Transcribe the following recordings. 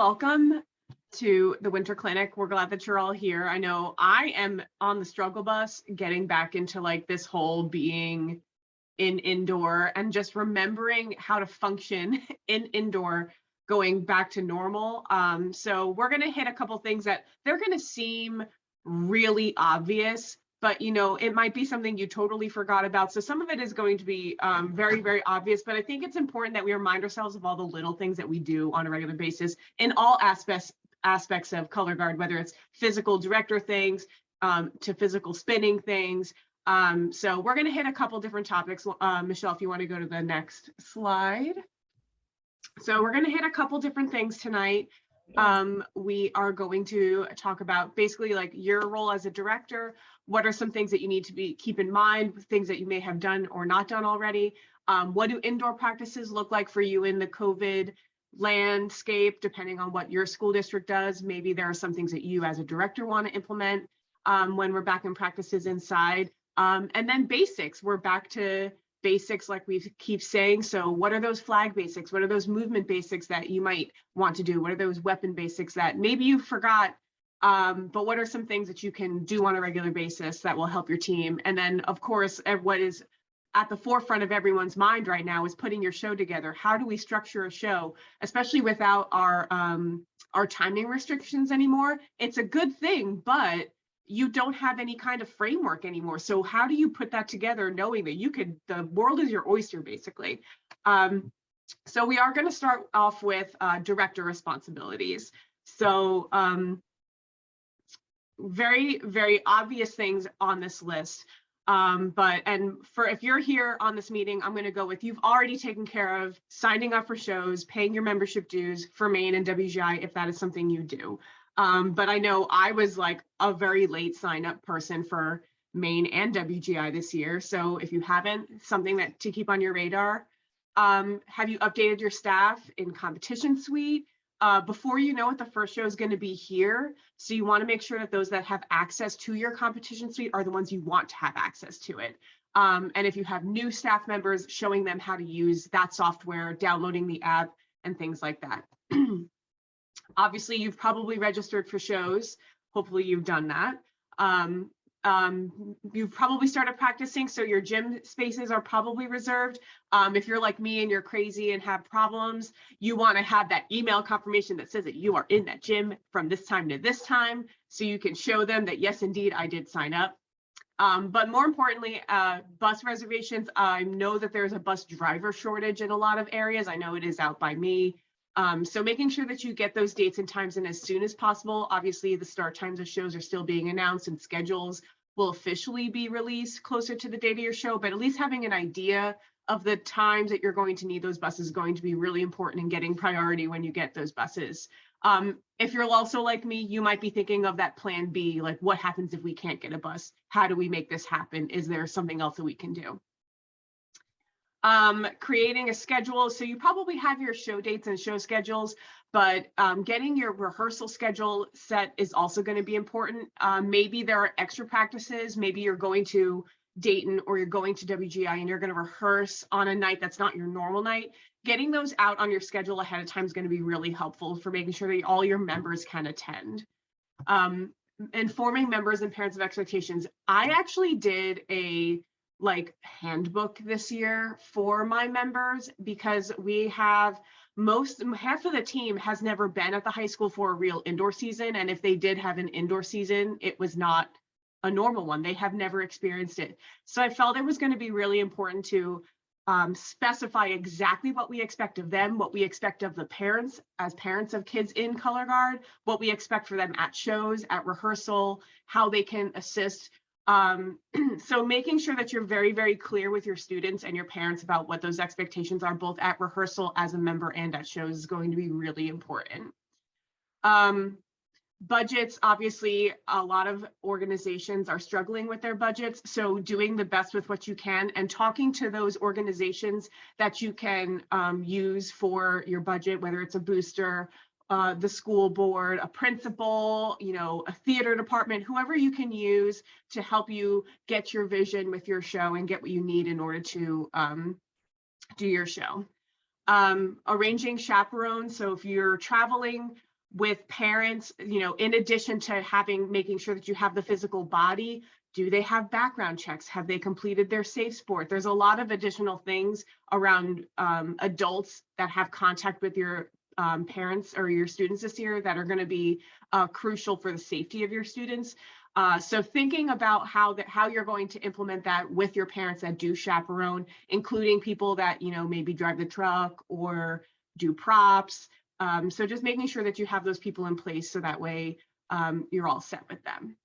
welcome to the Winter Clinic. We're glad that you're all here. I know I am on the struggle bus getting back into like this whole being in indoor and just remembering how to function in indoor going back to normal. So we're going to hit a couple things that they're going to seem really obvious, but it might be something you totally forgot about. So some of it is going to be very, very obvious, but I think it's important that we remind ourselves of all the little things that we do on a regular basis in all aspects of color guard, whether it's physical director things to physical spinning things. So we're going to hit a couple different topics. Michelle, if you want to go to the next slide. So we're going to hit a couple different things tonight. We are going to talk about basically like your role as a director. What are some things that you need to keep in mind, things that you may have done or not done already? What do indoor practices look like for you in the COVID landscape, depending on what your school district does? Maybe there are some things that you as a director want to implement when we're back in practices inside. And then basics, we're back to basics like we keep saying. So what are those flag basics? What are those movement basics that you might want to do? What are those weapon basics that maybe you forgot? But what are some things that you can do on a regular basis that will help your team? And then of course, what is at the forefront of everyone's mind right now is putting your show together. How do we structure a show, especially without our timing restrictions anymore? It's a good thing, but you don't have any kind of framework anymore. So how do you put that together knowing that the world is your oyster, basically? So we are going to start off with director responsibilities. So very, very obvious things on this list. If you're here on this meeting, I'm going to go with you've already taken care of signing up for shows, paying your membership dues for Maine and WGI if that is something you do. But I know I was like a very late sign up person for Maine and WGI this year. So if you haven't, something to keep on your radar. Have you updated your staff in competition suite? Before you know it, the first show is going to be here. So you want to make sure that those that have access to your competition suite are the ones you want to have access to it. And if you have new staff members, showing them how to use that software, downloading the app and things like that. Obviously, you've probably registered for shows. Hopefully you've done that. You've probably started practicing, so your gym spaces are probably reserved. If you're like me and you're crazy and have problems, you want to have that email confirmation that says that you are in that gym from this time to this time, so you can show them that, yes, indeed, I did sign up. But more importantly, bus reservations. I know that there's a bus driver shortage in a lot of areas. I know it is out by me. So making sure that you get those dates and times in as soon as possible. Obviously, the start times of shows are still being announced and schedules will officially be released closer to the date of your show, but at least having an idea of the times that you're going to need those buses is going to be really important in getting priority when you get those buses. If you're also like me, you might be thinking of that plan B, like what happens if we can't get a bus? How do we make this happen? Is there something else that we can do? Creating a schedule. So you probably have your show dates and show schedules, but getting your rehearsal schedule set is also going to be important. Maybe there are extra practices. Maybe you're going to Dayton or you're going to WGI and you're going to rehearse on a night that's not your normal night. Getting those out on your schedule ahead of time is going to be really helpful for making sure that all your members can attend. Informing members and parents of expectations. I actually did a handbook this year for my members because we have half of the team has never been at the high school for a real indoor season. And if they did have an indoor season, it was not a normal one. They have never experienced it. So I felt it was going to be really important to specify exactly what we expect of them, what we expect of the parents as parents of kids in color guard, what we expect for them at shows, at rehearsal, how they can assist. So making sure that you're very, very clear with your students and your parents about what those expectations are, both at rehearsal as a member and at shows, is going to be really important. Budgets, obviously, a lot of organizations are struggling with their budgets. So doing the best with what you can and talking to those organizations that you can use for your budget, whether it's a booster, the school board, a principal, a theater department, whoever you can use to help you get your vision with your show and get what you need in order to do your show. Arranging chaperones. So if you're traveling with parents, in addition to making sure that you have the physical body, do they have background checks? Have they completed their safe sport? There's a lot of additional things around adults that have contact with your parents or your students this year that are going to be crucial for the safety of your students. So thinking about how you're going to implement that with your parents that do chaperone, including people that, maybe drive the truck or do props. So just making sure that you have those people in place so that way you're all set with them.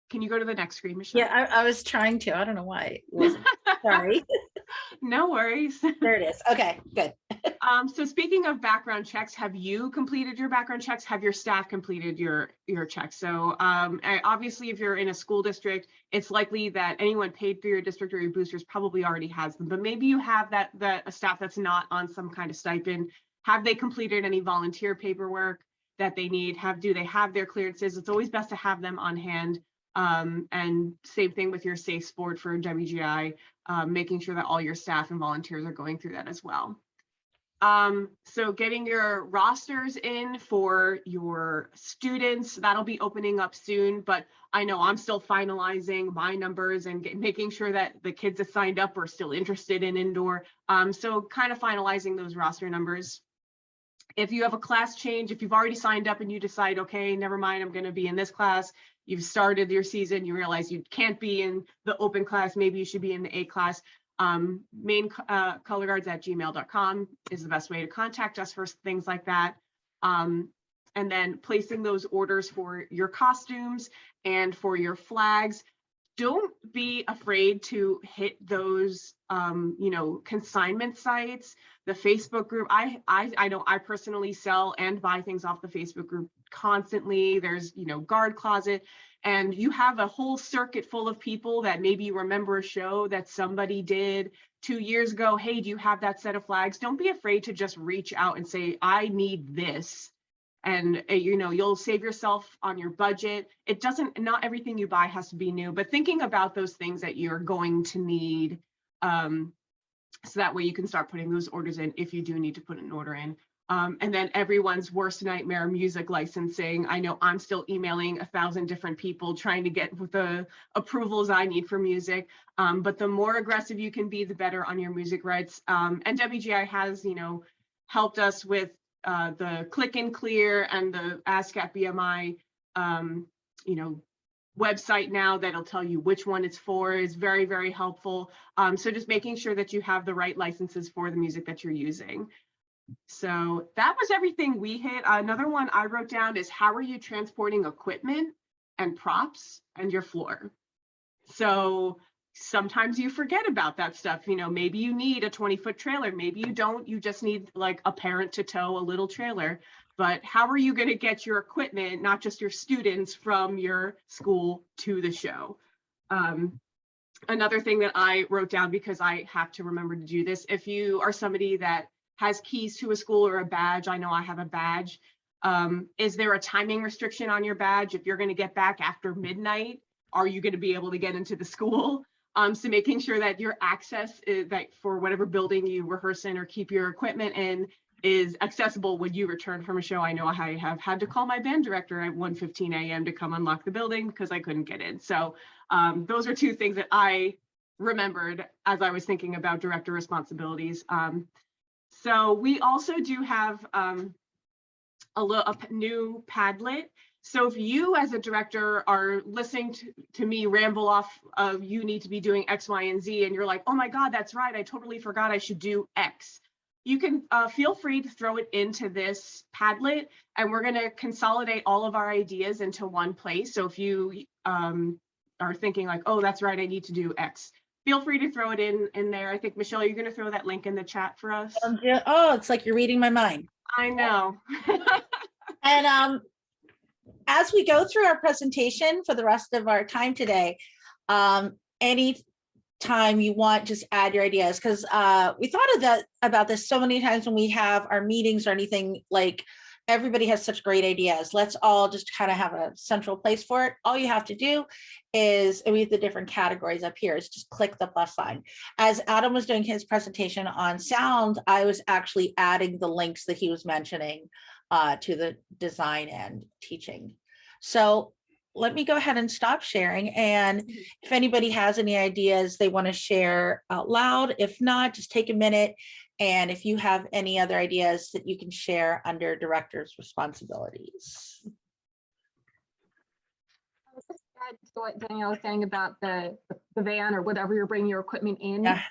Can you go to the next screen, Michelle? Yeah, I was trying to. I don't know why it wasn't. Sorry. No worries. There it is. Okay, good. So speaking of background checks, have you completed your background checks? Have your staff completed your checks? So obviously, if you're in a school district, it's likely that anyone paid through your district or your boosters probably already has them. But maybe you have a staff that's not on some kind of stipend. Have they completed any volunteer paperwork that they need? Do they have their clearances? It's always best to have them on hand. And same thing with your safe sport for WGI, making sure that all your staff and volunteers are going through that as well. So getting your rosters in for your students, that'll be opening up soon, but I know I'm still finalizing my numbers and making sure that the kids that signed up are still interested in indoor. So kind of finalizing those roster numbers. If you have a class change, if you've already signed up and you decide, okay, never mind, I'm going to be in this class, you've started your season, you realize you can't be in the open class, maybe you should be in the A class, colorguards@gmail.com is the best way to contact us for things like that. And then placing those orders for your costumes and for your flags. Don't be afraid to hit those, consignment sites, the Facebook group. I know I personally sell and buy things off the Facebook group constantly. There's, guard closet, and you have a whole circuit full of people that maybe you remember a show that somebody did 2 years ago. Hey, do you have that set of flags? Don't be afraid to just reach out and say, I need this. And, you'll save yourself on your budget. Not everything you buy has to be new, but thinking about those things that you're going to need. So that way you can start putting those orders in if you do need to put an order in. And then everyone's worst nightmare, music licensing. I know I'm still emailing 1,000 different people trying to get the approvals I need for music. But the more aggressive you can be, the better on your music rights. And WGI has, helped us with the Click and Clear and the ASCAP BMI, website now that'll tell you which one it's for is very, very helpful. So just making sure that you have the right licenses for the music that you're using. So that was everything we hit. Another one I wrote down is how are you transporting equipment and props and your floor? So sometimes you forget about that stuff. Maybe you need a 20-foot trailer. Maybe you don't. You just need like a parent to tow a little trailer. But how are you going to get your equipment, not just your students, from your school to the show? Another thing that I wrote down, because I have to remember to do this, if you are somebody that has keys to a school or a badge, I know I have a badge. Is there a timing restriction on your badge? If you're going to get back after midnight, are you going to be able to get into the school? So making sure that your access is, that for whatever building you rehearse in or keep your equipment in, is accessible when you return from a show. I know I have had to call my band director at 1:15 a.m. to come unlock the building because I couldn't get in. So those are two things that I remembered as I was thinking about director responsibilities. So we also do have a new Padlet. So if you as a director are listening to me ramble off of you need to be doing X, Y, and Z, and you're like, oh my God, that's right, I totally forgot I should do X. You can feel free to throw it into this Padlet, and we're going to consolidate all of our ideas into one place. So if you are thinking like, oh, that's right, I need to do X, feel free to throw it in there. I think, Michelle, you're going to throw that link in the chat for us. Oh, it's like you're reading my mind. I know. And as we go through our presentation for the rest of our time today, any time you want, just add your ideas, because we thought about this so many times when we have our meetings or anything like everybody has such great ideas. Let's all just kind of have a central place for it. All you have to do is, and we have the different categories up here, is just click the plus sign. As Adam was doing his presentation on sound, I was actually adding the links that he was mentioning to the design and teaching. So let me go ahead and stop sharing. And if anybody has any ideas they want to share out loud, if not, just take a minute. And if you have any other ideas that you can share under director's responsibilities. I was just add to what Danielle was saying about the van or whatever you're bringing your equipment in. Yeah.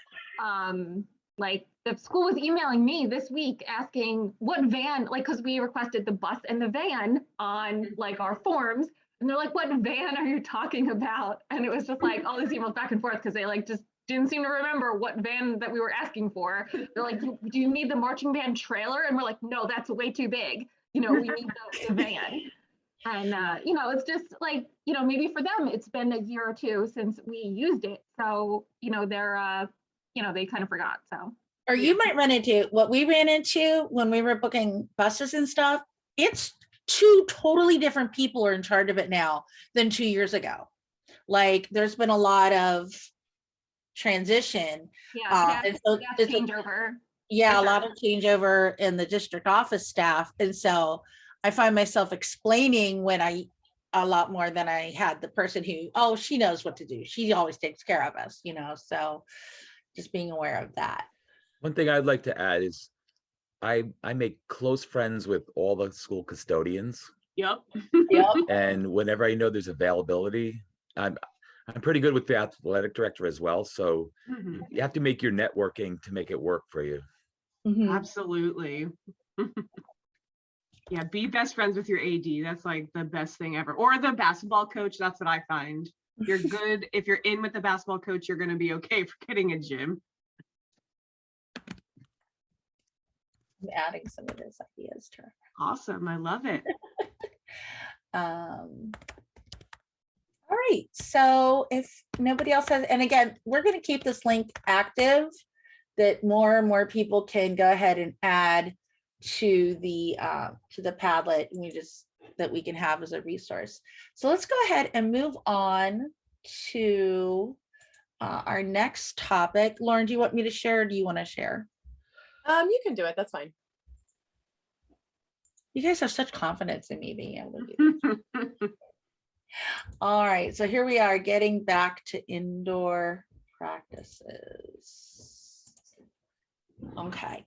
Like the school was emailing me this week asking what van, like, because we requested the bus and the van on like our forms. And they're like, what van are you talking about? And it was just like all these emails back and forth because they like just didn't seem to remember what van that we were asking for. They're like, do you need the marching band trailer? And we're like, no, that's way too big. You know, we need the van. And, you know, it's just like, you know, maybe for them, it's been a year or two since we used it. So, you know, they're, you know, they kind of forgot. So. Or you might run into what we ran into when we were booking buses and stuff. It's two totally different people are in charge of it now than 2 years ago. Like there's been a lot of transition. Yeah, And so it's changeover. Yeah, a lot of changeover in the district office staff. And so I find myself explaining when a lot more than I had the person who, oh, she knows what to do. She always takes care of us, you know, so just being aware of that. One thing I'd like to add is I make close friends with all the school custodians. Yep. Yep. And whenever I know there's availability, I'm pretty good with the athletic director as well. So you have to make your networking to make it work for you. Mhm. Absolutely. Yeah, be best friends with your AD. That's like the best thing ever. Or the basketball coach. That's what I find. You're good. If you're in with the basketball coach, you're going to be okay for getting a gym. I'm adding some of those ideas to her. Awesome. I love it. All right, so if nobody else has, and again, we're going to keep this link active that more and more people can go ahead and add to the Padlet, and that we can have as a resource. So let's go ahead and move on to our next topic. Lauren, do you want me to share or do you want to share? You can do it. That's fine. You guys have such confidence in me being able to do this. All right, so here we are getting back to indoor practices. Okay.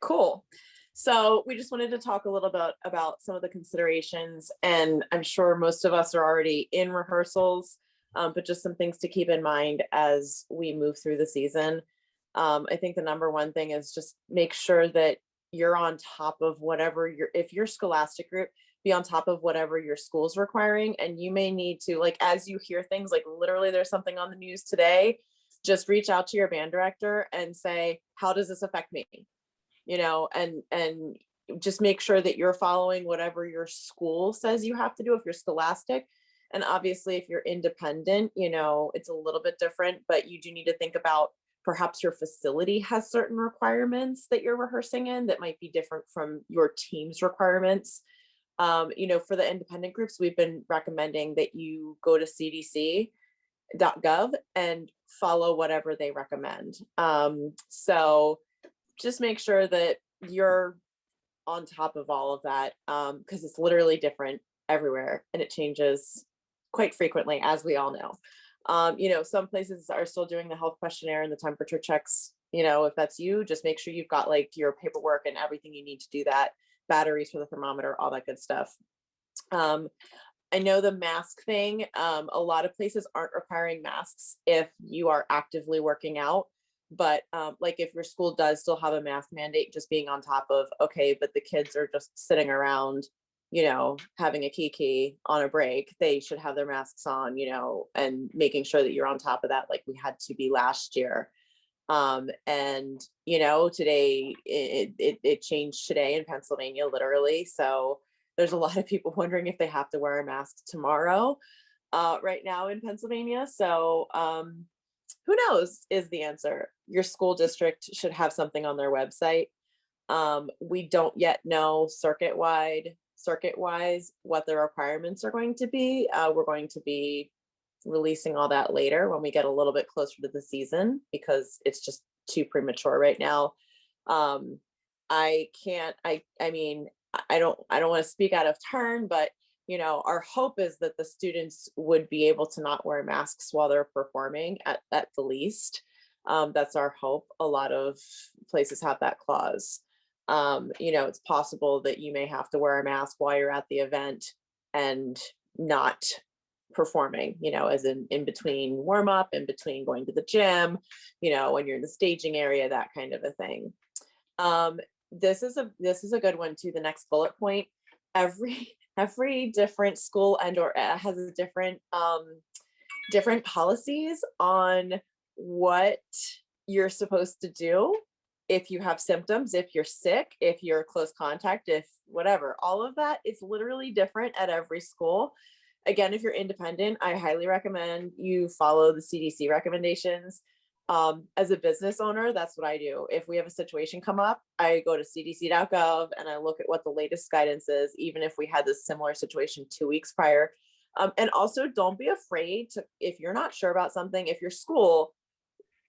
Cool. So we just wanted to talk a little bit about some of the considerations, and I'm sure most of us are already in rehearsals, but just some things to keep in mind as we move through the season. I think the number one thing is just make sure that you're on top of whatever if you're scholastic group, be on top of whatever your school's requiring. And you may need to, like, as you hear things like literally there's something on the news today, just reach out to your band director and say, how does this affect me? You know, and just make sure that you're following whatever your school says you have to do if you're scholastic. And obviously if you're independent, you know, it's a little bit different, but you do need to think about perhaps your facility has certain requirements that you're rehearsing in that might be different from your team's requirements. You know, for the independent groups, we've been recommending that you go to cdc.gov and follow whatever they recommend. So just make sure that you're on top of all of that, because it's literally different everywhere and it changes quite frequently, as we all know. You know, some places are still doing the health questionnaire and the temperature checks. You know, if that's you, just make sure you've got like your paperwork and everything you need to do that, batteries for the thermometer, all that good stuff. I know the mask thing, a lot of places aren't requiring masks if you are actively working out, but like if your school does still have a mask mandate, just being on top of, okay, but the kids are just sitting around, you know, having a kiki on a break, they should have their masks on, you know, and making sure that you're on top of that, like we had to be last year. And you know, today it changed today in Pennsylvania, literally. So there's a lot of people wondering if they have to wear a mask tomorrow, right now in Pennsylvania. So who knows is the answer. Your school district should have something on their website. We don't yet know circuit wise what the requirements are going to be. We're going to be releasing all that later when we get a little bit closer to the season, because it's just too premature right now. I mean, I don't want to speak out of turn, but you know, our hope is that the students would be able to not wear masks while they're performing at the least. That's our hope. A lot of places have that clause. You know, it's possible that you may have to wear a mask while you're at the event and not performing, you know, as in between warm up, in between going to the gym, you know, when you're in the staging area, that kind of a thing. This is a good one too. The next bullet point, every different school and or has a different policies on what you're supposed to do if you have symptoms, if you're sick, if you're close contact, if whatever. All of that is literally different at every school. Again, if you're independent, I highly recommend you follow the CDC recommendations. As a business owner, that's what I do. If we have a situation come up, I go to cdc.gov and I look at what the latest guidance is, even if we had this similar situation 2 weeks prior. And also don't be afraid to, if you're not sure about something, if your school,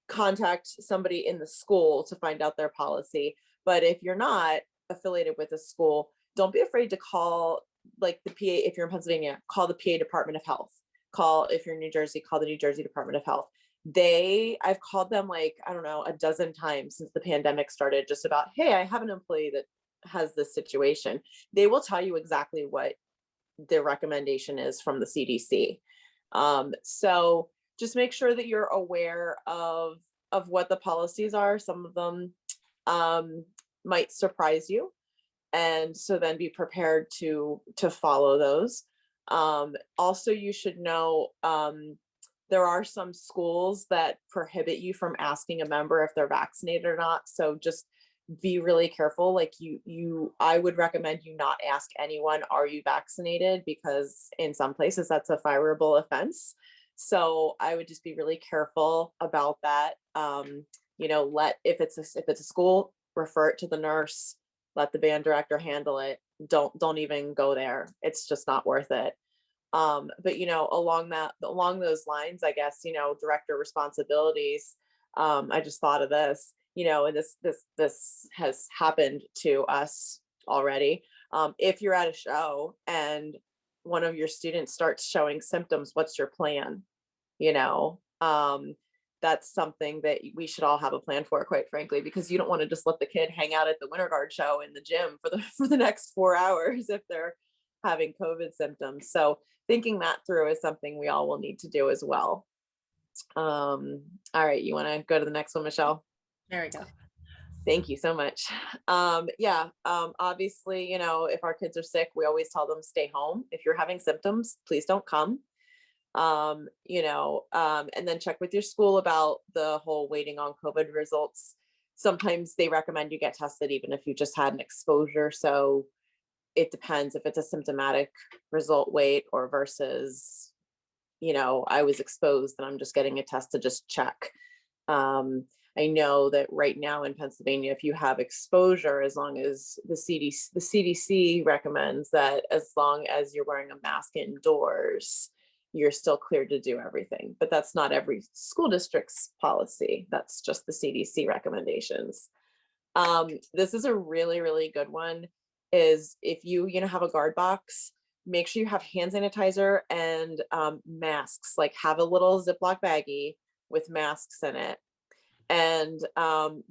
contact somebody in the school to find out their policy. But if you're not affiliated with a school, don't be afraid to call, like the PA, if you're in Pennsylvania, call the PA Department of Health. Call, if you're in New Jersey, call the New Jersey Department of Health. I've called them like, I don't know, a dozen times since the pandemic started, just about, hey, I have an employee that has this situation. They will tell you exactly what the recommendation is from the CDC. So just make sure that you're aware of what the policies are. Some of them might surprise you. And so then be prepared to follow those. Also, you should know, there are some schools that prohibit you from asking a member if they're vaccinated or not. So just be really careful. Like I would recommend you not ask anyone, are you vaccinated? Because in some places that's a fireable offense. So I would just be really careful about that. You know, if it's a school, refer it to the nurse, let the band director handle it. Don't even go there. It's just not worth it. But you know, along those lines, I guess, you know, director responsibilities. I just thought of this, you know, and this has happened to us already. If you're at a show and one of your students starts showing symptoms, what's your plan? You know, that's something that we should all have a plan for, quite frankly, because you don't want to just let the kid hang out at the Winter Guard show in the gym for the next 4 hours if they're having COVID symptoms. So thinking that through is something we all will need to do as well. All right, you want to go to the next one, Michelle? There we go. Thank you so much. Obviously, you know, if our kids are sick, we always tell them stay home. If you're having symptoms, please don't come. You know, and then check with your school about the whole waiting on COVID results. Sometimes they recommend you get tested even if you just had an exposure. So it depends if it's a symptomatic result wait or versus, you know, I was exposed and I'm just getting a test to just check. I know that right now in Pennsylvania, if you have exposure, as long as the CDC recommends that as long as you're wearing a mask indoors, you're still cleared to do everything. But that's not every school district's policy. That's just the CDC recommendations. This is a really, really good one. Is if you have a guard box, make sure you have hand sanitizer and masks. Like have a little Ziploc baggie with masks in it, and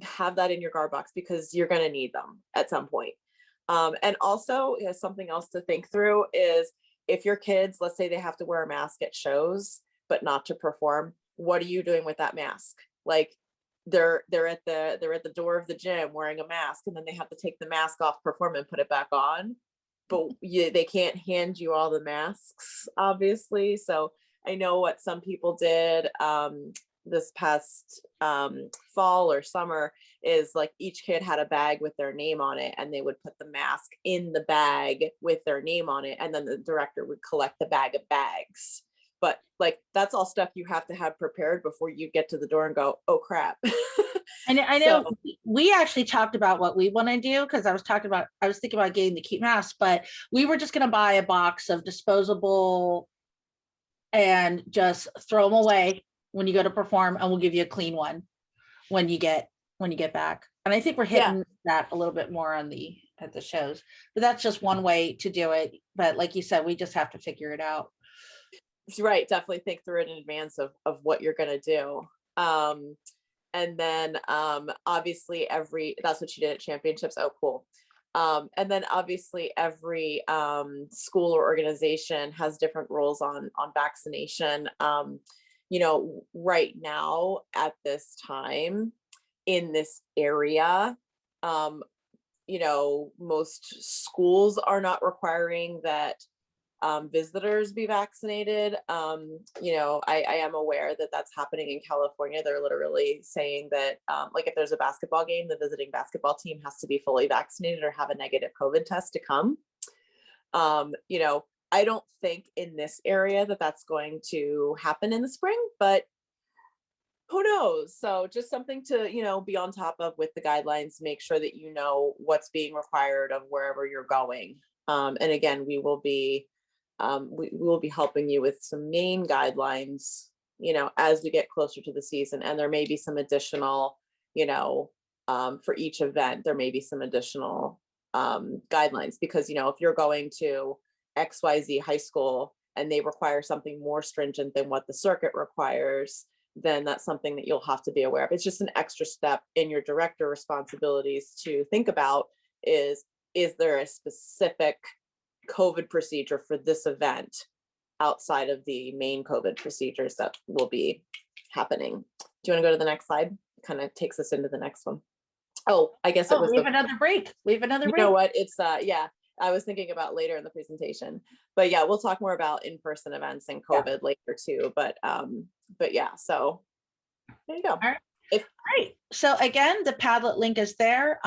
have that in your guard box because you're going to need them at some point. And also, something else to think through is if your kids, let's say they have to wear a mask at shows, but not to perform, what are you doing with that mask? Like they're at the door of the gym wearing a mask, and then they have to take the mask off, perform, and put it back on. But they can't hand you all the masks, obviously. So I know what some people did this past fall or summer is like each kid had a bag with their name on it, and they would put the mask in the bag with their name on it, and then the director would collect the bag of bags. But like that's all stuff you have to have prepared before you get to the door and go, oh crap. And I know So- we actually talked about what we want to do, because I was thinking about getting the keep masks, but we were just going to buy a box of disposable and just throw them away when you go to perform, and we'll give you a clean one when you get back. And I think we're hitting that a little bit more at the shows, but that's just one way to do it. But like you said, we just have to figure it out. Right, definitely think through it in advance of what you're gonna do. And then obviously that's what you did at championships. Oh, cool. And then obviously every school or organization has different rules on vaccination. You know, right now at this time in this area, you know, most schools are not requiring that visitors be vaccinated. You know, I am aware that that's happening in California. They're literally saying that like if there's a basketball game, the visiting basketball team has to be fully vaccinated or have a negative COVID test to come. You know, I don't think in this area that that's going to happen in the spring, but who knows? So just something to, you know, be on top of with the guidelines, make sure that you know what's being required of wherever you're going. And again, we will be helping you with some main guidelines, you know, as we get closer to the season. And there may be some additional, you know, for each event, there may be some additional guidelines, because, you know, if you're going to XYZ high school and they require something more stringent than what the circuit requires, then that's something that you'll have to be aware of. It's just an extra step in your director responsibilities to think about is there a specific COVID procedure for this event outside of the main COVID procedures that will be happening. Do you want to go to the next slide? Kind of takes us into the next one. Oh, I guess it was we have another break. We have another break. You know what? It's yeah, I was thinking about later in the presentation, but yeah, we'll talk more about in-person events and COVID later too. But yeah, so there you go. All right. Great. So again, the Padlet link is there.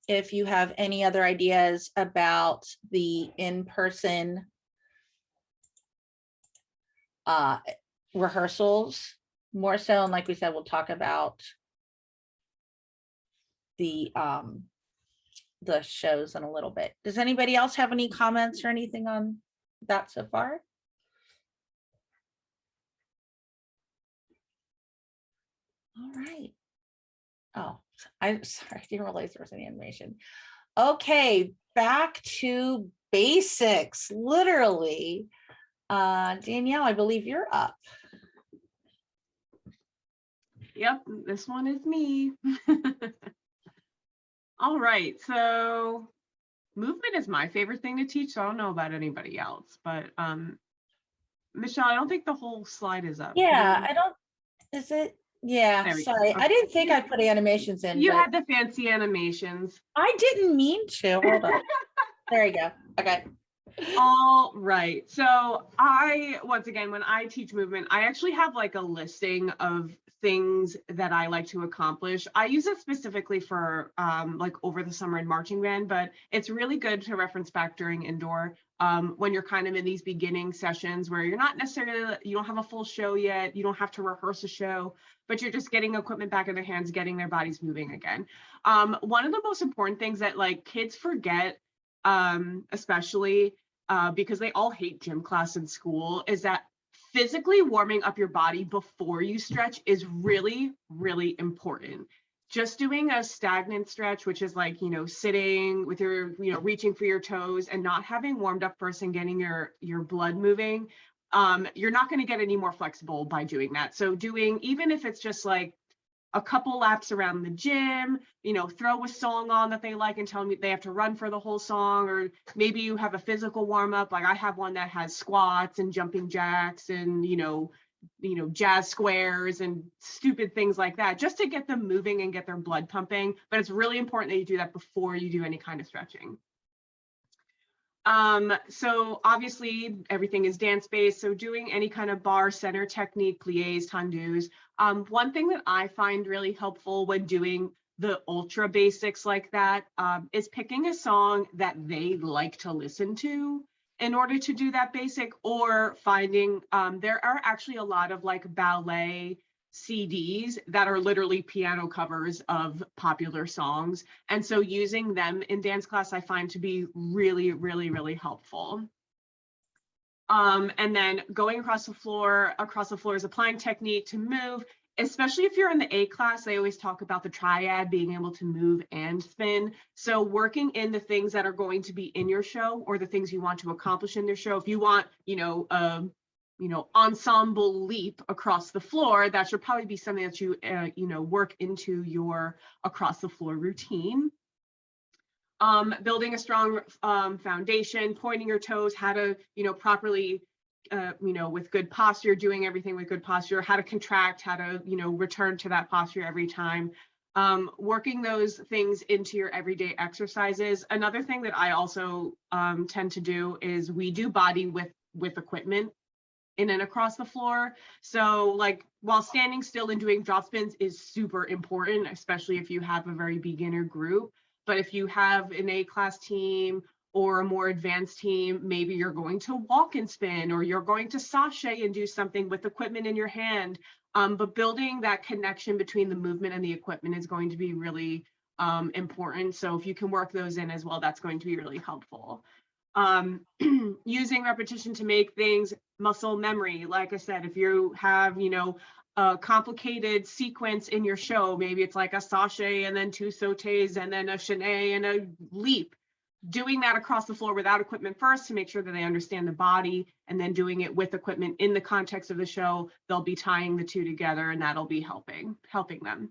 If you have any other ideas about the in-person rehearsals, more so, and like we said, we'll talk about the shows in a little bit. Does anybody else have any comments or anything on that so far? All right. Oh, I'm sorry, I didn't realize there was any animation. Okay, back to basics, literally. Danielle, I believe you're up. Yep, this one is me. All right, so movement is my favorite thing to teach, so I don't know about anybody else, but Michelle, I don't think the whole slide is up. Yeah, I don't, is it? Yeah, sorry. Okay. I didn't think I put animations in. You had the fancy animations. I didn't mean to. Hold on. There you go. Okay. All right. So once again, when I teach movement, I actually have like a listing of things that I like to accomplish. I use it specifically for like over the summer in marching band, but it's really good to reference back during indoor when you're kind of in these beginning sessions where you're not necessarily, you don't have a full show yet, you don't have to rehearse a show, but you're just getting equipment back in their hands, getting their bodies moving again. One of the most important things that like kids forget, especially because they all hate gym class in school, is that physically warming up your body before you stretch is really, really important. Just doing a stagnant stretch, which is like, you know, sitting with your, you know, reaching for your toes and not having warmed up first and getting your blood moving, you're not going to get any more flexible by doing that. So doing, even if it's just like a couple laps around the gym, you know, throw a song on that they like and tell them they have to run for the whole song, or maybe you have a physical warm up. Like I have one that has squats and jumping jacks and, you know, jazz squares and stupid things like that, just to get them moving and get their blood pumping. But it's really important that you do that before you do any kind of stretching. So obviously everything is dance-based. So doing any kind of bar center technique, pliés, tendus. One thing that I find really helpful when doing the ultra basics like that is picking a song that they like to listen to in order to do that basic, or finding, there are actually a lot of like ballet CDs that are literally piano covers of popular songs. And so using them in dance class, I find to be really, really, really helpful. And then going across the floor is applying technique to move, especially if you're in the A class. They always talk about the triad, being able to move and spin. So working in the things that are going to be in your show, or the things you want to accomplish in your show. If you want, ensemble leap across the floor, that should probably be something that you, work into your across the floor routine. Building a strong foundation, pointing your toes, how to, properly, with good posture, doing everything with good posture, how to contract, how to, return to that posture every time. Working those things into your everyday exercises. Another thing that I also tend to do is we do body with equipment in and across the floor. So like while standing still and doing drop spins is super important, especially if you have a very beginner group. But if you have an A class team or a more advanced team, maybe you're going to walk and spin, or you're going to sashay and do something with equipment in your hand. But building that connection between the movement and the equipment is going to be really important. So if you can work those in as well, that's going to be really helpful. Using repetition to make things muscle memory. Like I said, if you have, a complicated sequence in your show, maybe it's like a sashay and then 2 sautés and then a chaîné and a leap. Doing that across the floor without equipment first to make sure that they understand the body, and then doing it with equipment in the context of the show, they'll be tying the two together, and that'll be helping them.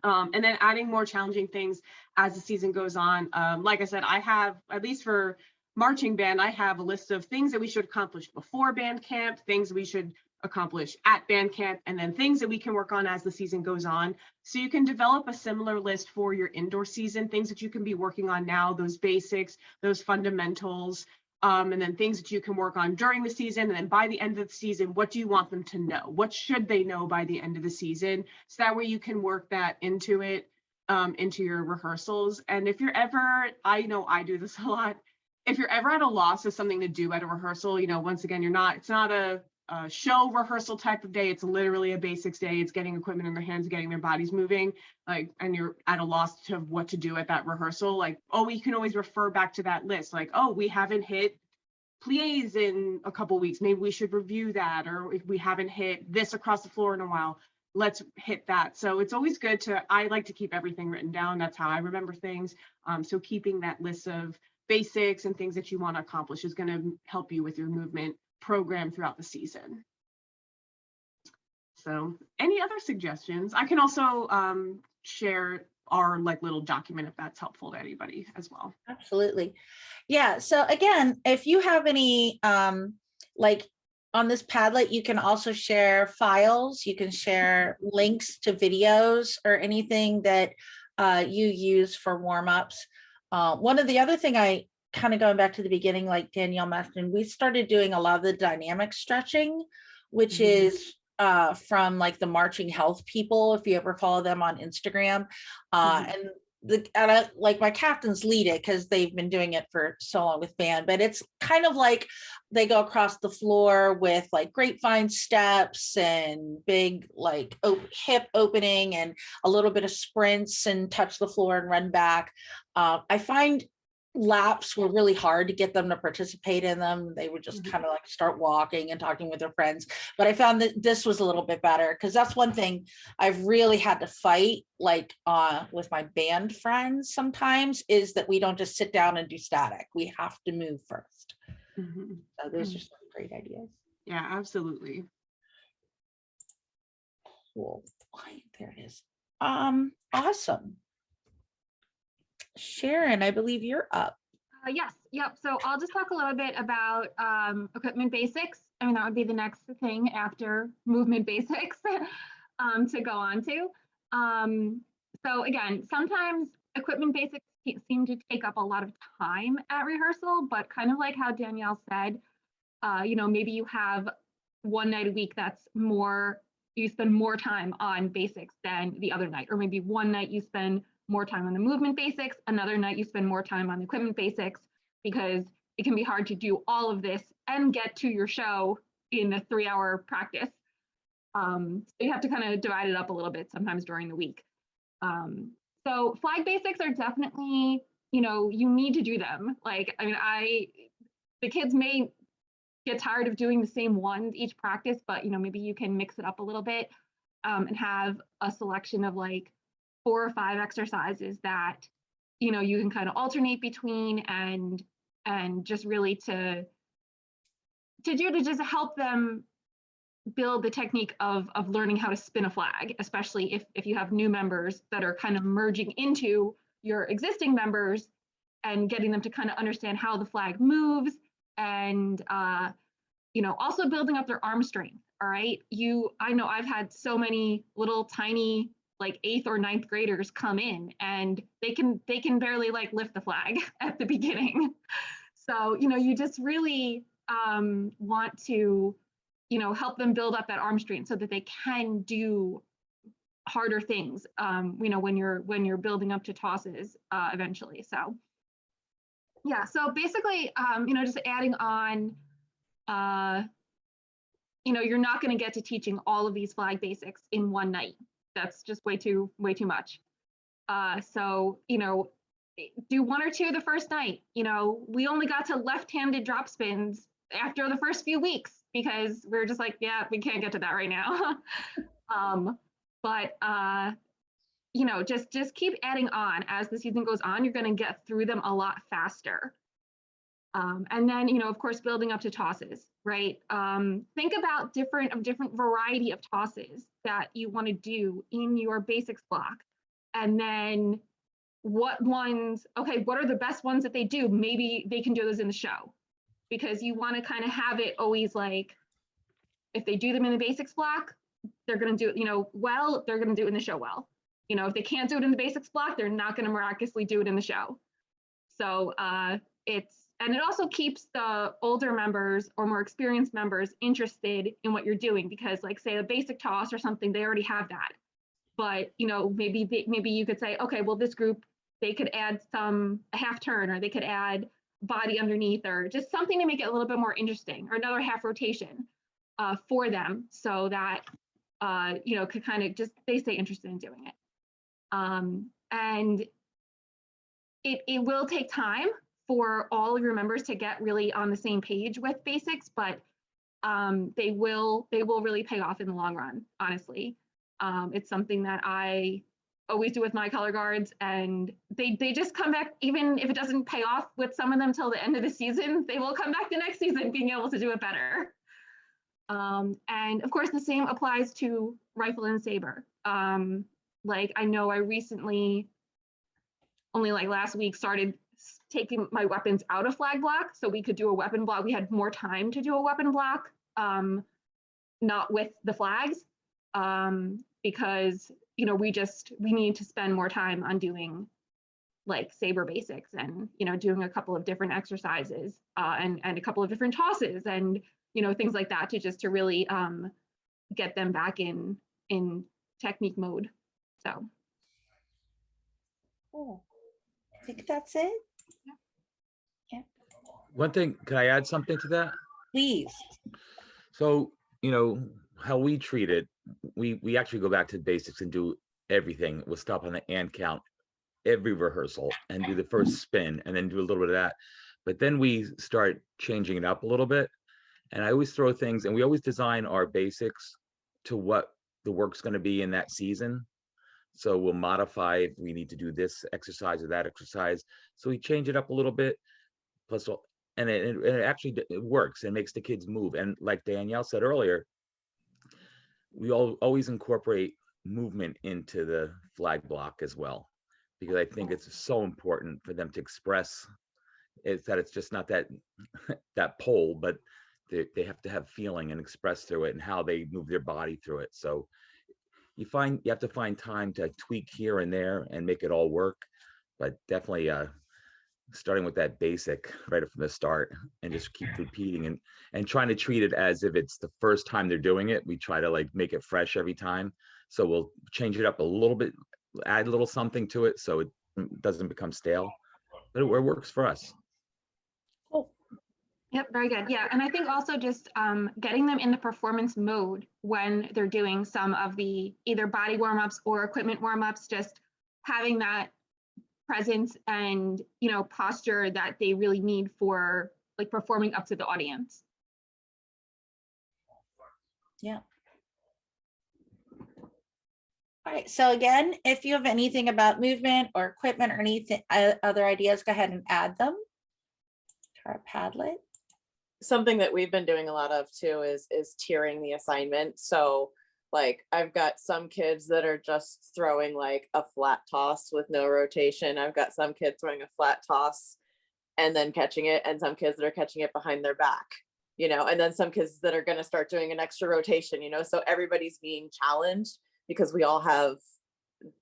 And then adding more challenging things as the season goes on. Like I said, I have, at least for marching band, I have a list of things that we should accomplish before band camp, things we should accomplish at band camp, and then things that we can work on as the season goes on. So you can develop a similar list for your indoor season, things that you can be working on now, those basics, those fundamentals, and then things that you can work on during the season. And then by the end of the season, what do you want them to know? What should they know by the end of the season? So that way you can work that into it, into your rehearsals. And if you're ever, I know I do this a lot, if you're ever at a loss of something to do at a rehearsal, once again, it's not a show rehearsal type of day. It's literally a basics day. It's getting equipment in their hands, getting their bodies moving, and you're at a loss to what to do at that rehearsal. We can always refer back to that list. We haven't hit pliés in a couple weeks. Maybe we should review that. Or if we haven't hit this across the floor in a while, let's hit that. So it's always good I like to keep everything written down. That's how I remember things. So keeping that list of basics and things that you want to accomplish is going to help you with your movement program throughout the season. So any other suggestions? I can also share our little document if that's helpful to anybody as well. Absolutely. Yeah. So again, if you have any on this Padlet, you can also share files. You can share links to videos or anything that you use for warm-ups. One of the other thing I kind of going back to the beginning, like Danielle mentioned, we started doing a lot of the dynamic stretching, which is from the marching health people, if you ever follow them on Instagram. And my captains lead it because they've been doing it for so long with band, but it's kind of like they go across the floor with grapevine steps and big hip opening and a little bit of sprints and touch the floor and run back. I find laps were really hard to get them to participate in them. They would just kind of start walking and talking with their friends. But I found that this was a little bit better, because that's one thing I've really had to fight with my band friends sometimes, is that we don't just sit down and do static. We have to move first. So those are some great ideas. Yeah, absolutely. Cool. There it is. Awesome. Sharon, I believe you're up. Yes. Yep. So I'll just talk a little bit about equipment basics. I mean, that would be the next thing after movement basics to go on to. So again, sometimes equipment basics seem to take up a lot of time at rehearsal, but kind of like how Danielle said, maybe you have one night a week that's you spend more time on basics than the other night, or maybe one night you spend more time on the movement basics, another night you spend more time on the equipment basics, because it can be hard to do all of this and get to your show in a 3-hour practice. So you have to kind of divide it up a little bit sometimes during the week. So flag basics are definitely, you need to do them. Like, I mean, the kids may get tired of doing the same ones each practice, but maybe you can mix it up a little bit, and have a selection of like 4 or 5 exercises that you can kind of alternate between, and just really to just help them build the technique of learning how to spin a flag, especially if you have new members that are kind of merging into your existing members and getting them to kind of understand how the flag moves, and also building up their arm strength. All right, I know I've had so many little tiny like 8th or 9th graders come in, and they can barely like lift the flag at the beginning. So you just really want to help them build up that arm strength so that they can do harder things, when you're building up to tosses eventually. So yeah, so basically, just adding on, you're not going to get to teaching all of these flag basics in one night. That's just way too much. So do 1 or 2 the first night. We only got to left-handed drop spins after the first few weeks because we're just like, yeah, we can't get to that right now. But just keep adding on as the season goes on. You're going to get through them a lot faster. And then, of course, building up to tosses, right? Think about different variety of tosses that you want to do in your basics block. And then what are the best ones that they do? Maybe they can do those in the show, because you want to kind of have it always like, if they do them in the basics block, they're going to do it, well, they're going to do it in the show well. If they can't do it in the basics block, they're not going to miraculously do it in the show. So and it also keeps the older members or more experienced members interested in what you're doing, because like say a basic toss or something, they already have that. But maybe you could say, okay, well, this group, they could add a half turn, or they could add body underneath, or just something to make it a little bit more interesting, or another half rotation for them, so that could kind of just, they stay interested in doing it. And it will take time for all of your members to get really on the same page with basics, but they will really pay off in the long run, honestly. It's something that I always do with my color guards, and they just come back, even if it doesn't pay off with some of them till the end of the season, they will come back the next season being able to do it better. And of course, the same applies to rifle and saber. Like I know I recently, only like last week, started taking my weapons out of flag block so we could do a weapon block. We had more time to do a weapon block, not with the flags, because we need to spend more time on doing like saber basics, and doing a couple of different exercises, and a couple of different tosses, and things like that, to really get them back in technique mode. So Cool. I think that's it. One thing, can I add something to that? Please. So, how we treat it, we actually go back to the basics and do everything. We'll stop on the and count every rehearsal and do the first spin, and then do a little bit of that. But then we start changing it up a little bit. And I always throw things, and we always design our basics to what the work's going to be in that season. So we'll modify if we need to do this exercise or that exercise. So we change it up a little bit. Plus, and it actually works and makes the kids move. And like Danielle said earlier, we always incorporate movement into the flag block as well, because I think it's so important for them to express it's just not that pole, but they have to have feeling and express through it, and how they move their body through it. So you have to find time to tweak here and there and make it all work, but definitely starting with that basic right from the start, and just keep repeating and trying to treat it as if it's the first time they're doing it. We try to like make it fresh every time. So we'll change it up a little bit, add a little something to it so it doesn't become stale, but it works for us. Cool. Yep, very good. Yeah, and I think also just getting them into performance mode when they're doing some of the either body warm-ups or equipment warm-ups, just having that presence and, you know, posture that they really need for like performing up to the audience. Yeah. All right, so again, if you have anything about movement or equipment or anything, other ideas, go ahead and add them to our Padlet. Something that we've been doing a lot of too is tiering the assignment. So like I've got some kids that are just throwing like a flat toss with no rotation. I've got some kids throwing a flat toss and then catching it, and some kids that are catching it behind their back, you know, and then some kids that are going to start doing an extra rotation, you know, so everybody's being challenged because we all have,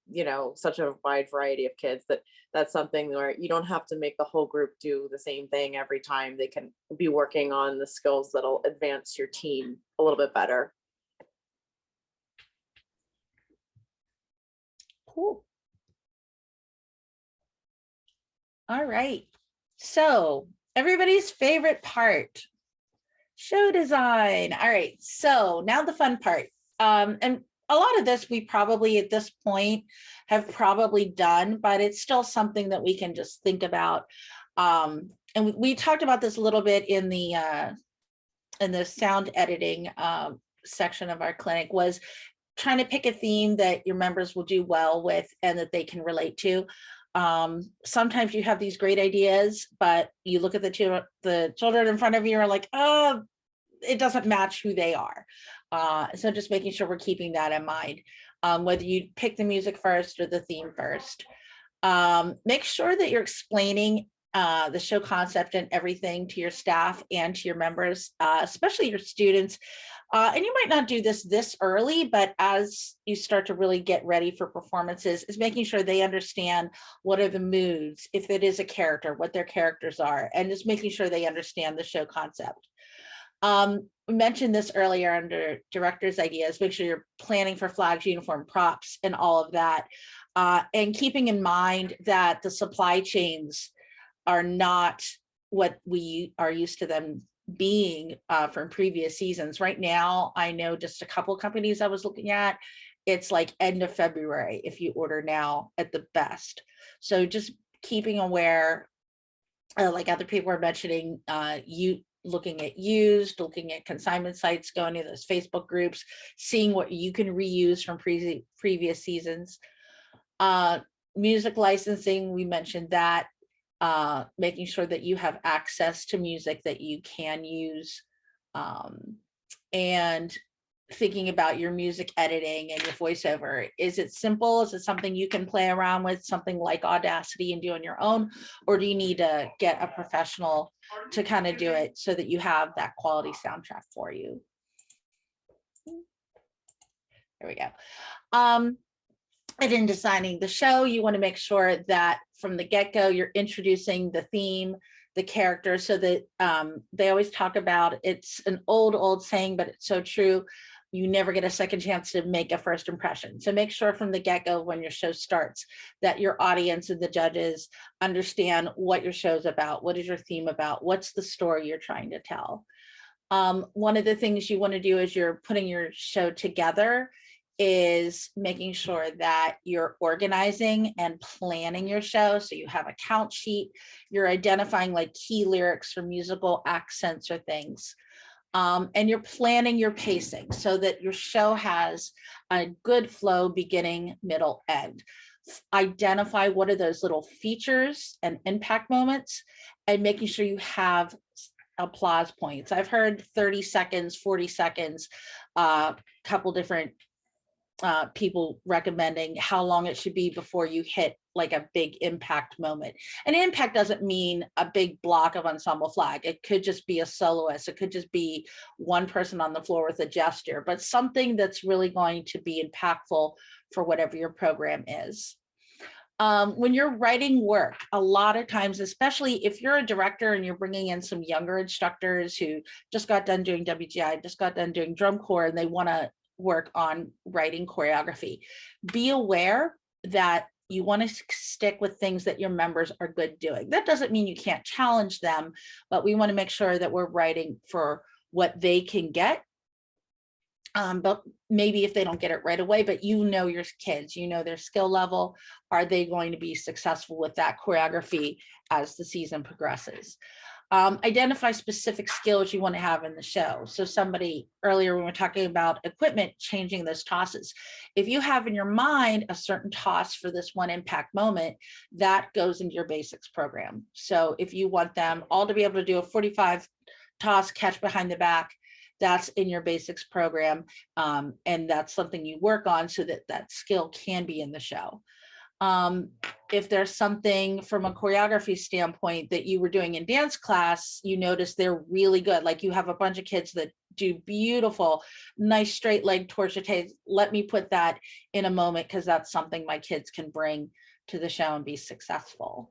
you know, such a wide variety of kids that that's something where you don't have to make the whole group do the same thing every time. They can be working on the skills that'll advance your team a little bit better. Cool. All right. So everybody's favorite part, show design. All right. So now the fun part. And a lot of this we probably at this point have probably done, but it's still something that we can just think about. And we talked about this a little bit in the sound editing section of our clinic, was trying to pick a theme that your members will do well with and that they can relate to. Sometimes you have these great ideas, but you look at the children in front of you are like, oh, it doesn't match who they are. So just making sure we're keeping that in mind, whether you pick the music first or the theme first. Make sure that you're explaining the show concept and everything to your staff and to your members, especially your students. And you might not do this early, but as you start to really get ready for performances, is making sure they understand what are the moods, if it is a character, what their characters are, and just making sure they understand the show concept. We mentioned this earlier under director's ideas, make sure you're planning for flags, uniform, props, and all of that. And keeping in mind that the supply chains are not what we are used to them being from previous seasons. Right now, I know just a couple of companies I was looking at, it's like end of February if you order now at the best. So just keeping aware, like other people are mentioning, you looking at used, looking at consignment sites, going to those Facebook groups, seeing what you can reuse from previous seasons. Music licensing, we mentioned that. Making sure that you have access to music that you can use, and thinking about your music editing and your voiceover. Is it simple? Is it something you can play around with, something like Audacity and do on your own? Or do you need to get a professional to kind of do it so that you have that quality soundtrack for you? There we go. And in designing the show, you want to make sure that from the get-go, you're introducing the theme, the character, so that they always talk about, it's an old saying, but it's so true. You never get a second chance to make a first impression. So make sure from the get-go when your show starts that your audience and the judges understand what your show's about, what is your theme about, what's the story you're trying to tell. One of the things you want to do as you're putting your show together is making sure that you're organizing and planning your show. So you have a count sheet, you're identifying like key lyrics or musical accents or things. And you're planning your pacing so that your show has a good flow beginning, middle, end. Identify what are those little features and impact moments, and making sure you have applause points. I've heard 30 seconds, 40 seconds, couple different people recommending how long it should be before you hit like a big impact moment. And impact doesn't mean a big block of ensemble flag. It could just be a soloist. It could just be one person on the floor with a gesture, but something that's really going to be impactful for whatever your program is. When you're writing work, a lot of times, especially if you're a director and you're bringing in some younger instructors who just got done doing WGI, just got done doing drum corps, and they want to work on writing choreography, be aware that you want to stick with things that your members are good doing. That doesn't mean you can't challenge them, but we want to make sure that we're writing for what they can get. But maybe if they don't get it right away, but you know your kids, you know their skill level, are they going to be successful with that choreography as the season progresses? Identify specific skills you want to have in the show. So somebody earlier, when we were talking about equipment, changing those tosses. If you have in your mind a certain toss for this one impact moment, that goes into your basics program. So if you want them all to be able to do a 45 toss catch behind the back, that's in your basics program. And that's something you work on so that that skill can be in the show. If there's something from a choreography standpoint that you were doing in dance class, you notice they're really good. Like you have a bunch of kids that do beautiful, nice straight leg torchettes. Let me put that in a moment because that's something my kids can bring to the show and be successful.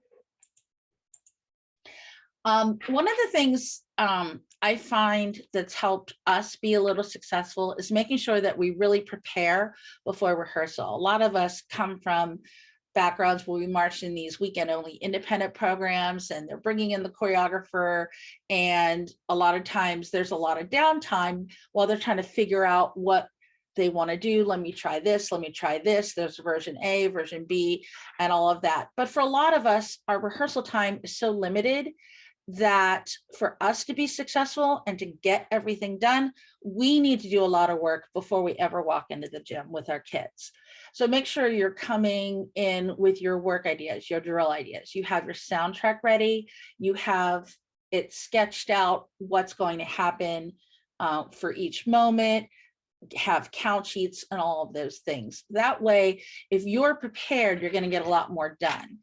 One of the things I find that's helped us be a little successful is making sure that we really prepare before rehearsal. A lot of us come from backgrounds where we marched in these weekend only independent programs and they're bringing in the choreographer, and a lot of times there's a lot of downtime while they're trying to figure out what they want to do. Let me try this, let me try this. There's version A, version B, and all of that. But for a lot of us, our rehearsal time is so limited that for us to be successful and to get everything done, we need to do a lot of work before we ever walk into the gym with our kids. So make sure you're coming in with your work ideas, your drill ideas. You have your soundtrack ready. You have it sketched out what's going to happen for each moment, have count sheets and all of those things. That way, if you're prepared, you're going to get a lot more done.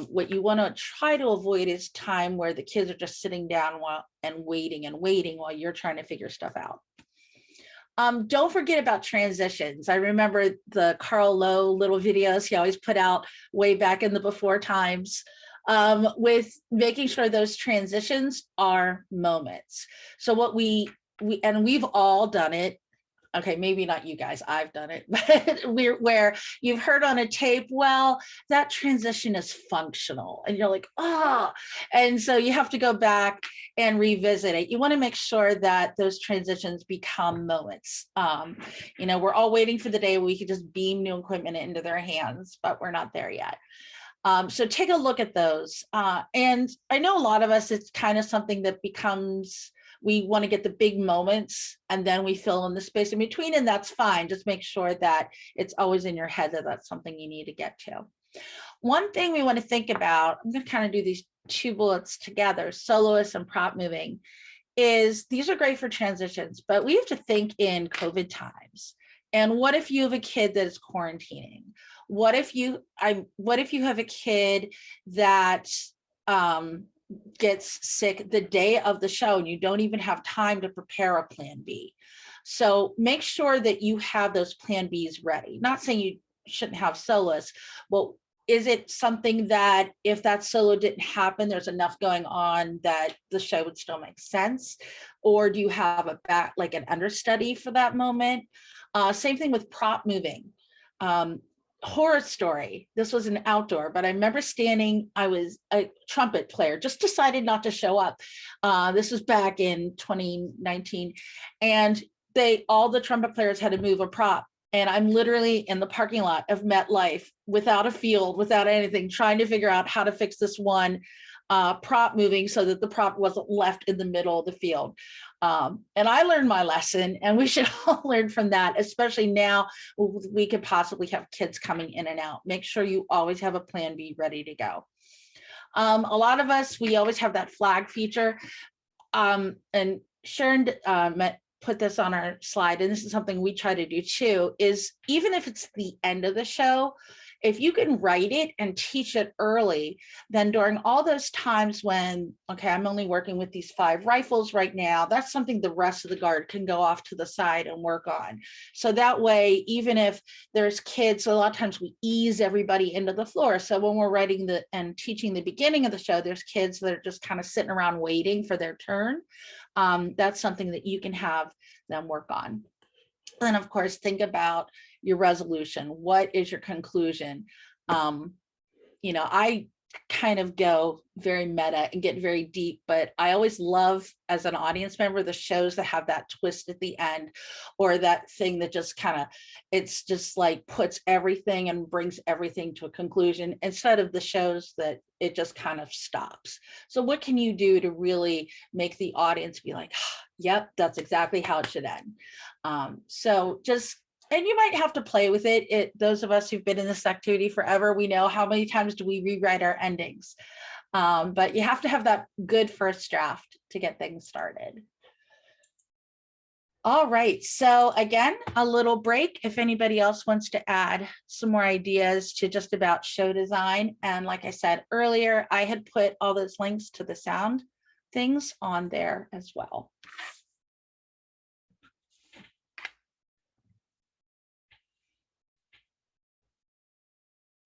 What you want to try to avoid is time where the kids are just sitting down and waiting while you're trying to figure stuff out. Don't forget about transitions. I remember the Carl Lowe little videos he always put out way back in the before times, with making sure those transitions are moments. So what we've all done it. Okay, maybe not you guys, I've done it, but where you've heard on a tape, well, that transition is functional. And you're like, oh, and so you have to go back and revisit it. You want to make sure that those transitions become moments. You know, we're all waiting for the day where we could just beam new equipment into their hands, but we're not there yet. So take a look at those. And I know a lot of us, it's kind of something that becomes, we want to get the big moments and then we fill in the space in between, and that's fine. Just make sure that it's always in your head that that's something you need to get to. One thing we want to think about, I'm going to kind of do these two bullets together, soloists and prop moving, is these are great for transitions, but we have to think in COVID times. And what if you have a kid that is quarantining? What if you have a kid that gets sick the day of the show and you don't even have time to prepare a plan B? So make sure that you have those plan Bs ready. Not saying you shouldn't have soloists. Well, is it something that if that solo didn't happen, there's enough going on that the show would still make sense? Or do you have a back, like an understudy for that moment? Same thing with prop moving. Horror story. This was an outdoor, but I remember standing, I was a trumpet player, just decided not to show up. This was back in 2019. And all the trumpet players had to move a prop. And I'm literally in the parking lot of MetLife without a field, without anything, trying to figure out how to fix this one prop moving so that the prop wasn't left in the middle of the field. And I learned my lesson, and we should all learn from that, especially now we could possibly have kids coming in and out. Make sure you always have a plan B ready to go. A lot of us, we always have that flag feature. And Sharon put this on our slide, and this is something we try to do too, is even if it's the end of the show, if you can write it and teach it early, then during all those times when, okay, I'm only working with these 5 rifles right now, that's something the rest of the guard can go off to the side and work on. So that way, even if there's kids, so a lot of times we ease everybody into the floor. So when we're writing and teaching the beginning of the show, there's kids that are just kind of sitting around waiting for their turn. That's something that you can have them work on. And of course, think about your resolution. What is your conclusion? You know, I kind of go very meta and get very deep, but I always love as an audience member the shows that have that twist at the end, or that thing that just kind of, it's just like puts everything and brings everything to a conclusion, instead of the shows that it just kind of stops. So what can you do to really make the audience be like, yep, that's exactly how it should end? So just, and you might have to play with it. Those of us who've been in this activity forever, we know how many times do we rewrite our endings. But you have to have that good first draft to get things started. All right, so again, a little break if anybody else wants to add some more ideas to just about show design. And like I said earlier, I had put all those links to the sound things on there as well.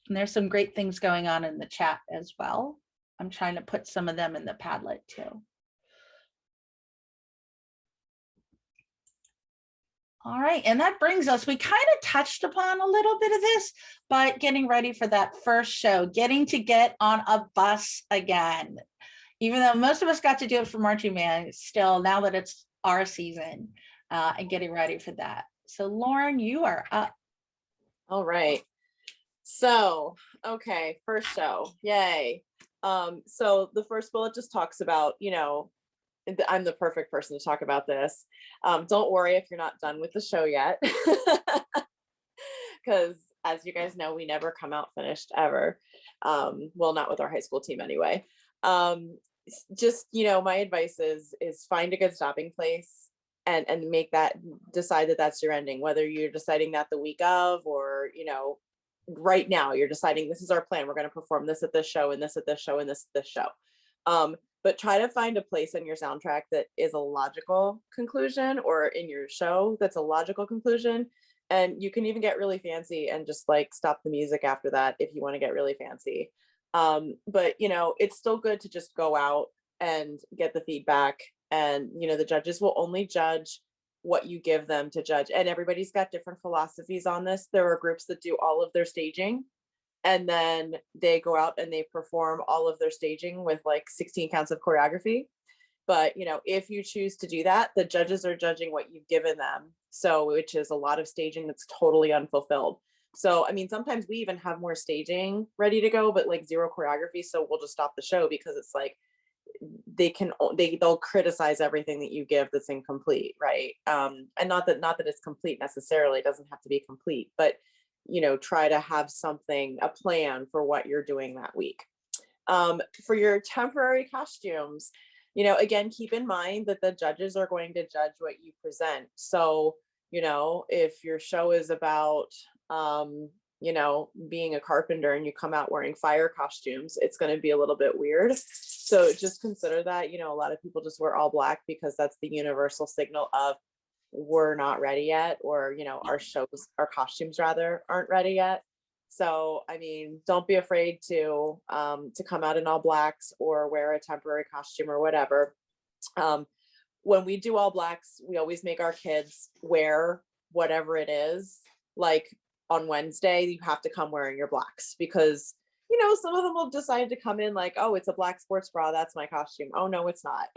And there's some great things going on in the chat as well. I'm trying to put some of them in the Padlet too. All right, and that brings us, we kind of touched upon a little bit of this, but getting ready for that first show, getting to get on a bus again. Even though most of us got to do it for marching band, still now that it's our season, and getting ready for that. So Lauren, you are up. All right. So, okay, first show, yay. So the first bullet just talks about, you know, I'm the perfect person to talk about this. Don't worry if you're not done with the show yet, because as you guys know, we never come out finished ever. Well, not with our high school team anyway. Just, you know, my advice is find a good stopping place and make that, decide that that's your ending, whether you're deciding that the week of, or, you know, right now you're deciding this is our plan, we're going to perform this at this show and this at this show and this at this show. But try to find a place in your soundtrack that is a logical conclusion, or in your show that's a logical conclusion. And you can even get really fancy and just like stop the music after that if you want to get really fancy. But you know, it's still good to just go out and get the feedback, and you know, the judges will only judge what you give them to judge, and everybody's got different philosophies on this. There are groups that do all of their staging and then they go out and they perform all of their staging with like 16 counts of choreography. But you know, if you choose to do that, the judges are judging what you've given them, so which is a lot of staging that's totally unfulfilled. So I mean, sometimes we even have more staging ready to go, but like zero choreography, so we'll just stop the show because it's like they'll criticize everything that you give that's incomplete, right? And not that it's complete necessarily, it doesn't have to be complete, but you know, try to have something, a plan for what you're doing that week. For your temporary costumes, you know, again, keep in mind that the judges are going to judge what you present. So, you know, if your show is about, you know, being a carpenter and you come out wearing fire costumes, it's going to be a little bit weird. So just consider that, you know, a lot of people just wear all black because that's the universal signal of we're not ready yet, or, you know, our costumes rather aren't ready yet. So, I mean, don't be afraid to come out in all blacks or wear a temporary costume or whatever. When we do all blacks, we always make our kids wear whatever it is. Like on Wednesday, you have to come wearing your blacks, because you know, some of them will decide to come in like, oh, it's a black sports bra, that's my costume. Oh no, it's not.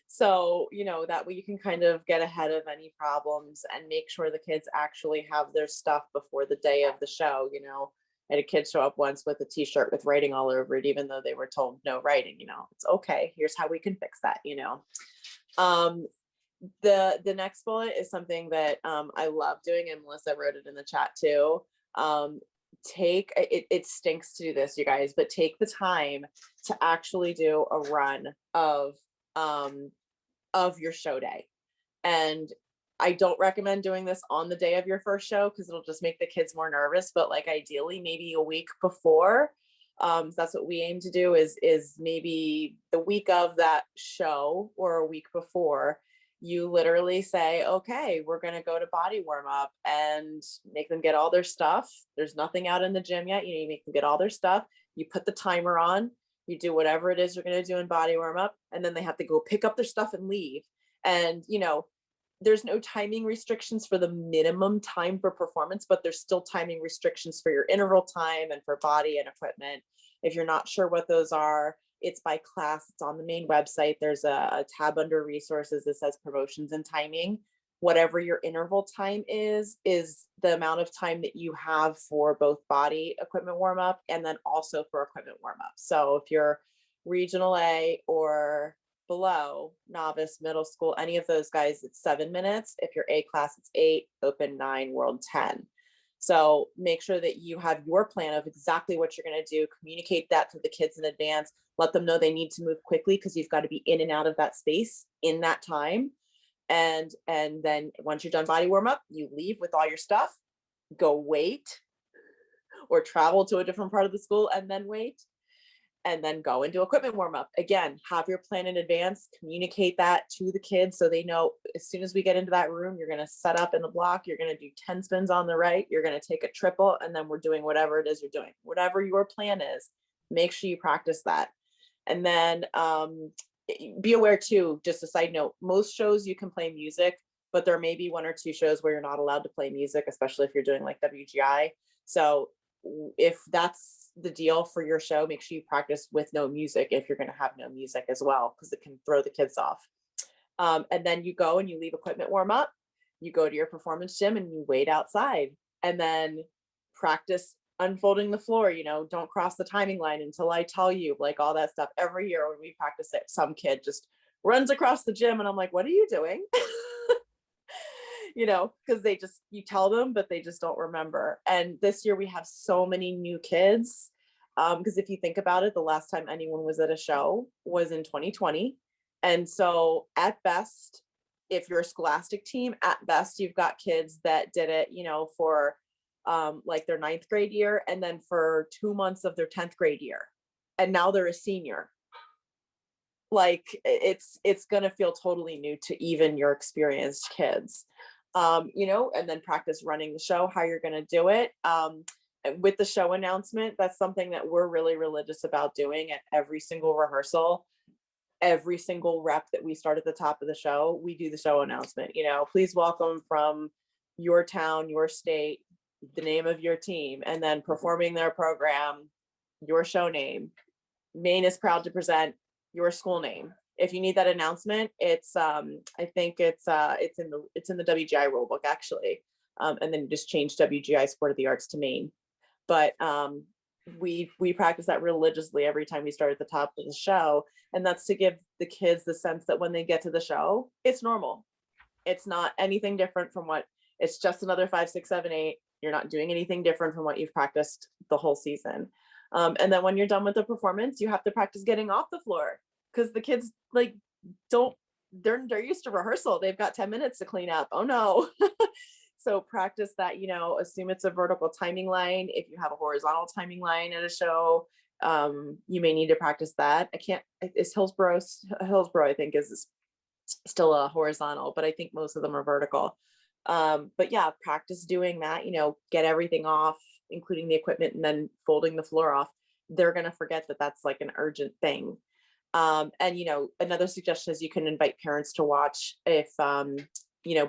So, you know, that way you can kind of get ahead of any problems and make sure the kids actually have their stuff before the day of the show. You know, I had a kid show up once with a t-shirt with writing all over it, even though they were told no writing. You know, it's okay, here's how we can fix that, you know. The next bullet is something that I love doing, and Melissa wrote it in the chat too. It stinks to do this, you guys, but take the time to actually do a run of your show day. And I don't recommend doing this on the day of your first show because it'll just make the kids more nervous, but like ideally maybe a week before. That's what we aim to do, is maybe the week of that show or a week before, you literally say, okay, we're going to go to body warm up, and make them get all their stuff. There's nothing out in the gym yet. You make them get all their stuff. You put the timer on, you do whatever it is you're going to do in body warm up, and then they have to go pick up their stuff and leave. And, you know, there's no timing restrictions for the minimum time for performance, but there's still timing restrictions for your interval time and for body and equipment. If you're not sure what those are, it's by class. It's on the main website. There's a tab under resources that says promotions and timing. Whatever your interval time is the amount of time that you have for both body equipment warm up and then also for equipment warm up. So if you're regional A or below, novice, middle school, any of those guys, it's 7 minutes. If you're A class, it's 8, open 9, world 10. So make sure that you have your plan of exactly what you're going to do, communicate that to the kids in advance, let them know they need to move quickly because you've got to be in and out of that space in that time. And then once you're done body warm up, you leave with all your stuff, go wait or travel to a different part of the school and then wait, and then go and do equipment warm up. Again, have your plan in advance, communicate that to the kids so they know as soon as we get into that room, you're going to set up in the block, you're going to do 10 spins on the right, you're going to take a triple, and then we're doing whatever it is you're doing. Whatever your plan is, make sure you practice that. And then be aware too, just a side note, most shows you can play music, but there may be 1 or 2 shows where you're not allowed to play music, especially if you're doing like WGI. So if that's the deal for your show, make sure you practice with no music if you're going to have no music as well, because it can throw the kids off. And then you go and you leave equipment warm up, you go to your performance gym and you wait outside and then practice unfolding the floor, don't cross the timing line until I tell you, like all that stuff. Every year when we practice it, some kid just runs across the gym and I'm like, what are you doing? Because you tell them, but they just don't remember. And this year we have so many new kids. Because if you think about it, the last time anyone was at a show was in 2020. And so at best, if you're a scholastic team, at best, you've got kids that did it, for like their 9th grade year, and then for 2 months of their 10th grade year. And now they're a senior. Like it's going to feel totally new to even your experienced kids. And then practice running the show, how you're going to do it. With the show announcement, that's something that we're really religious about doing at every single rehearsal. Every single rep that we start at the top of the show, we do the show announcement. Please welcome from your town, your state, the name of your team, and then performing their program, your show name. Maine is proud to present your school name. If you need that announcement, it's I think it's in the WGI rulebook actually, and then you just change WGI Sport of the Arts to Maine. But we practice that religiously every time we start at the top of the show, and that's to give the kids the sense that when they get to the show, it's normal. It's not anything different from what. It's just another 5, 6, 7, 8. You're not doing anything different from what you've practiced the whole season. And then when you're done with the performance, you have to practice getting off the floor, because the kids they're used to rehearsal. They've got 10 minutes to clean up. Oh no. So practice that, assume it's a vertical timing line. If you have a horizontal timing line at a show, you may need to practice that. It's Hillsborough, I think is still a horizontal, but I think most of them are vertical. But yeah, practice doing that, get everything off, including the equipment, and then folding the floor off. They're going to forget that that's like an urgent thing. And, another suggestion is you can invite parents to watch if,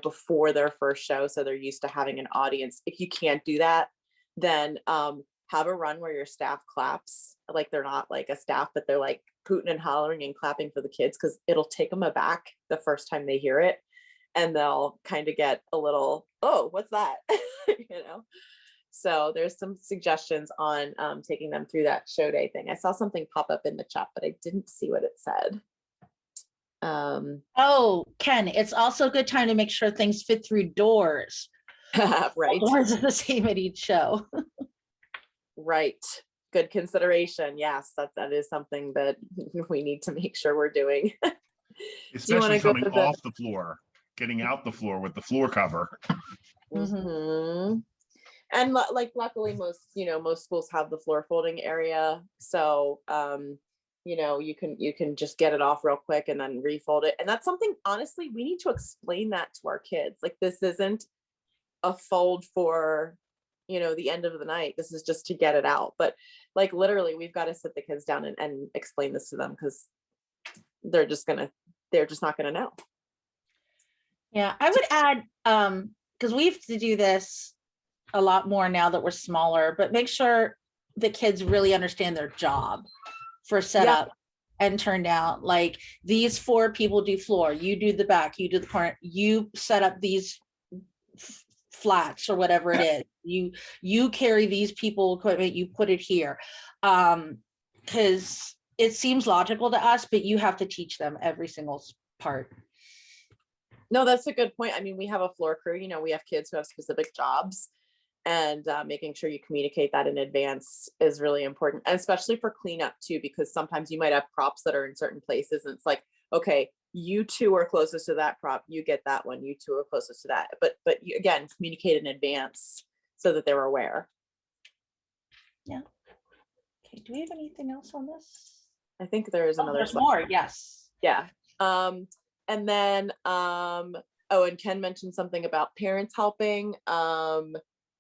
before their first show. So they're used to having an audience. If you can't do that, then have a run where your staff claps. Like they're not like a staff, but they're like hooting and hollering and clapping for the kids, because it'll take them aback the first time they hear it. And they'll kind of get a little, oh, what's that? So there's some suggestions on taking them through that show day thing. I saw something pop up in the chat, but I didn't see what it said. Oh, Ken, it's also a good time to make sure things fit through doors. Right. Doors are the same at each show. Right. Good consideration. Yes, that is something that we need to make sure we're doing. Especially coming off the floor, getting out the floor with the floor cover. Mm-hmm. And luckily most schools have the floor folding area. So, you can just get it off real quick and then refold it. And that's something, honestly, we need to explain that to our kids. Like, this isn't a fold for, the end of the night. This is just to get it out. But like, literally, we've got to sit the kids down and explain this to them, because they're just not going to know. Yeah, I would add, because we have to do this a lot more now that we're smaller, but make sure the kids really understand their job for setup and turn out. Like, these 4 people do floor, you do the back, you do the corner, you set up these flats or whatever it is. You carry these people equipment, you put it here. Because it seems logical to us, but you have to teach them every single part. No, that's a good point. I mean, we have a floor crew, you know, we have kids who have specific jobs, and making sure you communicate that in advance is really important. And especially for cleanup too, because sometimes you might have props that are in certain places and it's like, okay, you 2 are closest to that prop, you get that one, you 2 are closest to that. But you, again, communicate in advance so that they're aware. Yeah. Okay, do we have anything else on this? I think there is another there's slide. more, yes. Yeah. And then, oh, and Ken mentioned something about parents helping.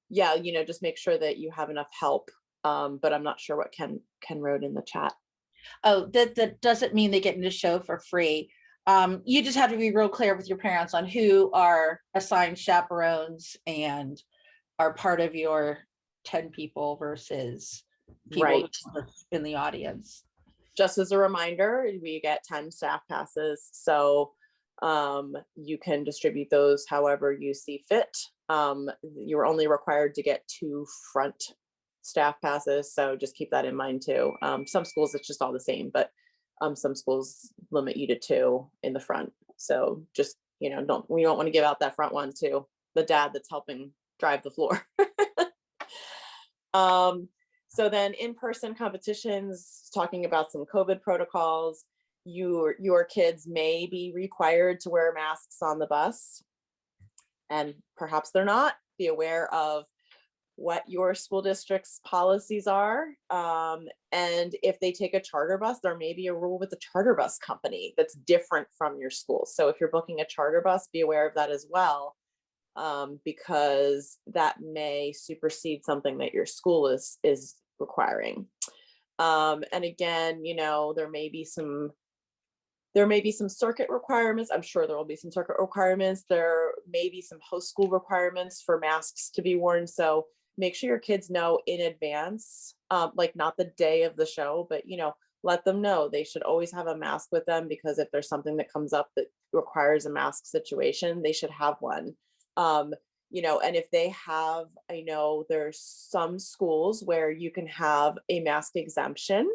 Yeah, you know, just make sure that you have enough help. But I'm not sure what Ken wrote in the chat. Oh, that doesn't mean they get into the show for free. You just have to be real clear with your parents on who are assigned chaperones and are part of your 10 people versus people Right. in the audience. Just as a reminder, we get 10 staff passes. So you can distribute those however you see fit. You're only required to get 2 front staff passes. So just keep that in mind too. Some schools, it's just all the same, but some schools limit you to 2 in the front. So just, you know, we don't want to give out that front one to the dad that's helping drive the floor. So then in-person competitions, talking about some COVID protocols, your kids may be required to wear masks on the bus, and perhaps they're not. Be aware of what your school district's policies are. And if they take a charter bus, there may be a rule with the charter bus company that's different from your school. So if you're booking a charter bus, be aware of that as well, because that may supersede something that your school is requiring. And again, you know, there may be some circuit requirements. I'm sure there will be some circuit requirements. There may be some post-school requirements for masks to be worn. So make sure your kids know in advance, like not the day of the show, but, you know, let them know they should always have a mask with them, because if there's something that comes up that requires a mask situation, they should have one. You know, and if they have, I know there's some schools where you can have a mask exemption,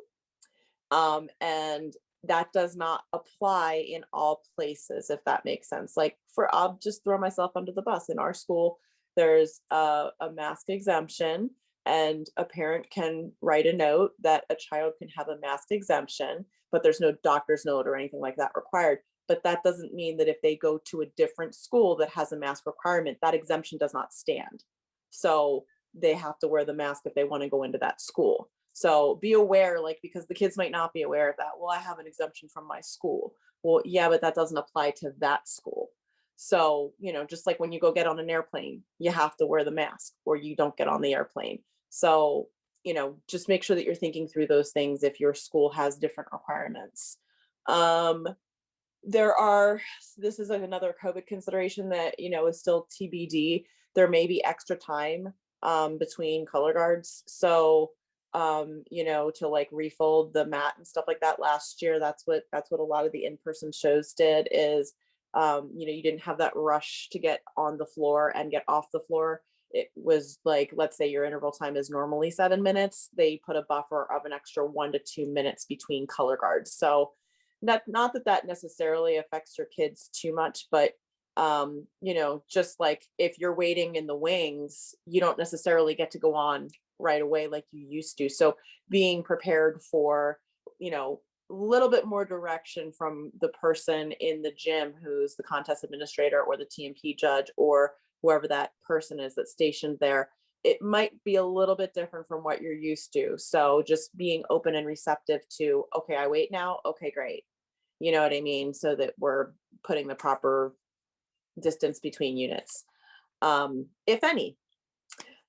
and that does not apply in all places, if that makes sense. Like I'll just throw myself under the bus. In our school, there's a mask exemption, and a parent can write a note that a child can have a mask exemption, but there's no doctor's note or anything like that required. But that doesn't mean that if they go to a different school that has a mask requirement, that exemption does not stand. So they have to wear the mask if they want to go into that school. So be aware, like, because the kids might not be aware of that. Well, I have an exemption from my school. Well, yeah, but that doesn't apply to that school. So, you know, just like when you go get on an airplane, you have to wear the mask or you don't get on the airplane. So, you know, just make sure that you're thinking through those things if your school has different requirements. This is another COVID consideration that, you know, is still TBD. There may be extra time between color guards. So, you know, to like refold the mat and stuff like that. Last year, that's what a lot of the in-person shows did, is, you know, you didn't have that rush to get on the floor and get off the floor. It was like, let's say your interval time is normally 7 minutes. They put a buffer of an extra 1 to 2 minutes between color guards. So not that necessarily affects your kids too much, but you know, just like if you're waiting in the wings, you don't necessarily get to go on right away like you used to. So being prepared for, you know, a little bit more direction from the person in the gym who's the contest administrator or the TMP judge or whoever that person is that's stationed there. It might be a little bit different from what you're used to. So just being open and receptive to, okay, I wait now. Okay, great. You know what I mean? So that we're putting the proper distance between units, if any.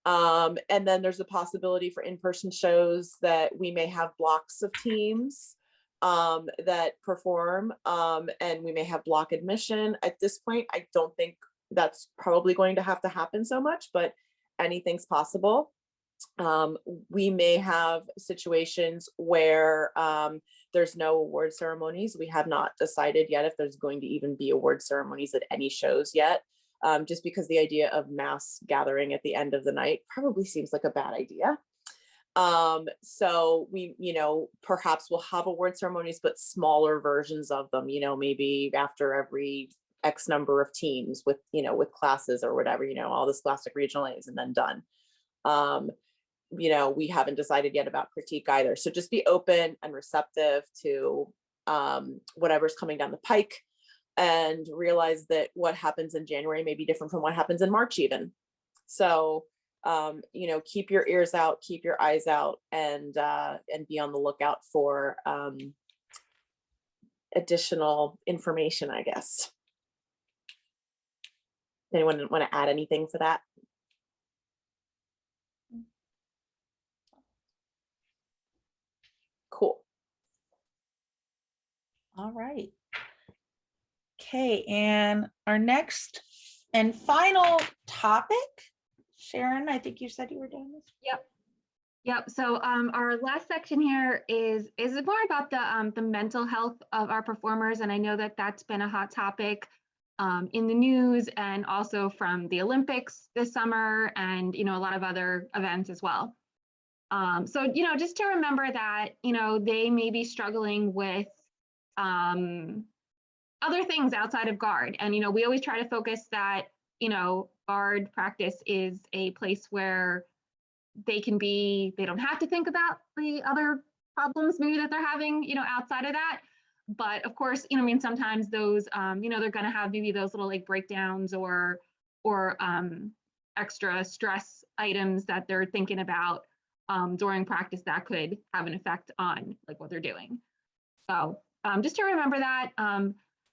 And then there's a possibility for in-person shows that we may have blocks of teams. that perform, and we may have block admission. At this point, I don't think that's probably going to have to happen so much, but anything's possible. We may have situations where there's no award ceremonies. We have not decided yet if there's going to even be award ceremonies at any shows yet, just because the idea of mass gathering at the end of the night probably seems like a bad idea. So we, perhaps we'll have award ceremonies, but smaller versions of them, maybe after every X number of teams with, with classes or whatever, all the Scholastic Regional A's and then done. We haven't decided yet about critique either. So just be open and receptive to whatever's coming down the pike, and realize that what happens in January may be different from what happens in March even. So, keep your ears out, keep your eyes out, and be on the lookout for additional information, I guess. Anyone want to add anything for that? Cool. All right. Okay, and our next and final topic, Sharon, I think you said you were doing this. Yep. So our last section here is more about the mental health of our performers, and I know that that's been a hot topic in the news, and also from the Olympics this summer, and a lot of other events as well. So just to remember that they may be struggling with other things outside of guard, and we always try to focus that guard practice is a place where they don't have to think about the other problems maybe that they're having outside of that. But of course, sometimes those they're going to have maybe those little like breakdowns or extra stress items that they're thinking about during practice that could have an effect on like what they're doing. So just to remember that.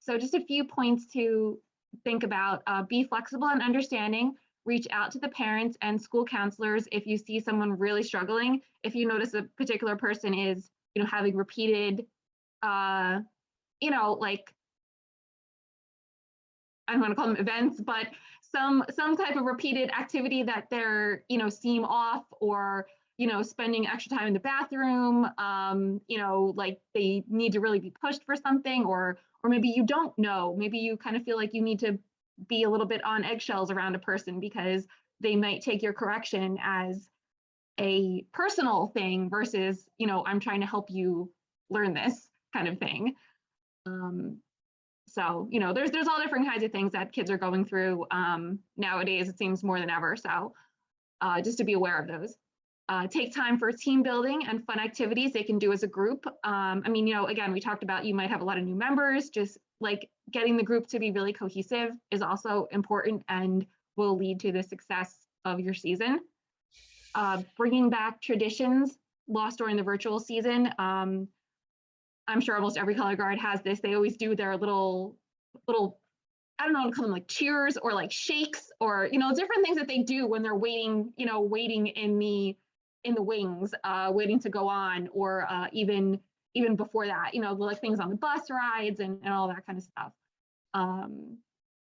So just a few points to think about: be flexible and understanding. Reach out to the parents and school counselors if you see someone really struggling. If you notice a particular person is, having repeated, like, I don't want to call them events, but some type of repeated activity that they're, seem off, or, spending extra time in the bathroom, like they need to really be pushed for something, or maybe you don't know, maybe you kind of feel like you need to be a little bit on eggshells around a person because they might take your correction as a personal thing versus, I'm trying to help you learn this kind of thing. So, there's all different kinds of things that kids are going through nowadays, it seems more than ever. So just to be aware of those. Take time for team building and fun activities they can do as a group. Again, we talked about you might have a lot of new members, just like getting the group to be really cohesive is also important and will lead to the success of your season. Bringing back traditions lost during the virtual season. I'm sure almost every color guard has this. They always do their little, I don't know how to call them, like cheers or like shakes, or, different things that they do when they're waiting, waiting in the wings, waiting to go on, or even before that, like things on the bus rides and all that kind of stuff.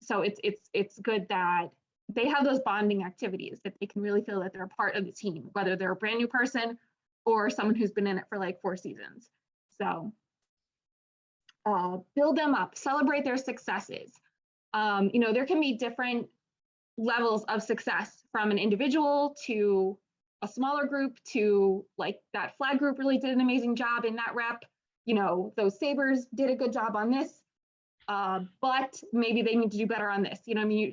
So it's good that they have those bonding activities, that they can really feel that they're a part of the team, whether they're a brand new person or someone who's been in it for like 4 seasons. So build them up, celebrate their successes. There can be different levels of success, from an individual to a smaller group to like that flag group really did an amazing job in that rep. Those Sabres did a good job on this, but maybe they need to do better on this.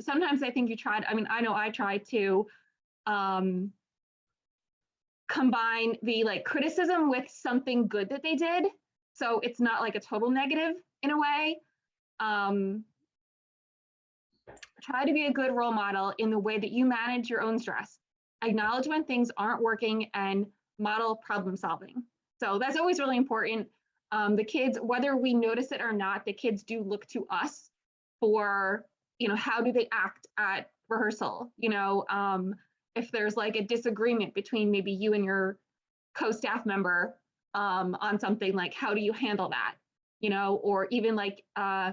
Sometimes I think I know I tried to combine the like criticism with something good that they did. So it's not like a total negative in a way. Try to be a good role model in the way that you manage your own stress. Acknowledge when things aren't working and model problem solving. So that's always really important. The kids, whether we notice it or not, the kids do look to us for, how do they act at rehearsal? If there's like a disagreement between maybe you and your co-staff member, on something like, how do you handle that? You know, or even like, I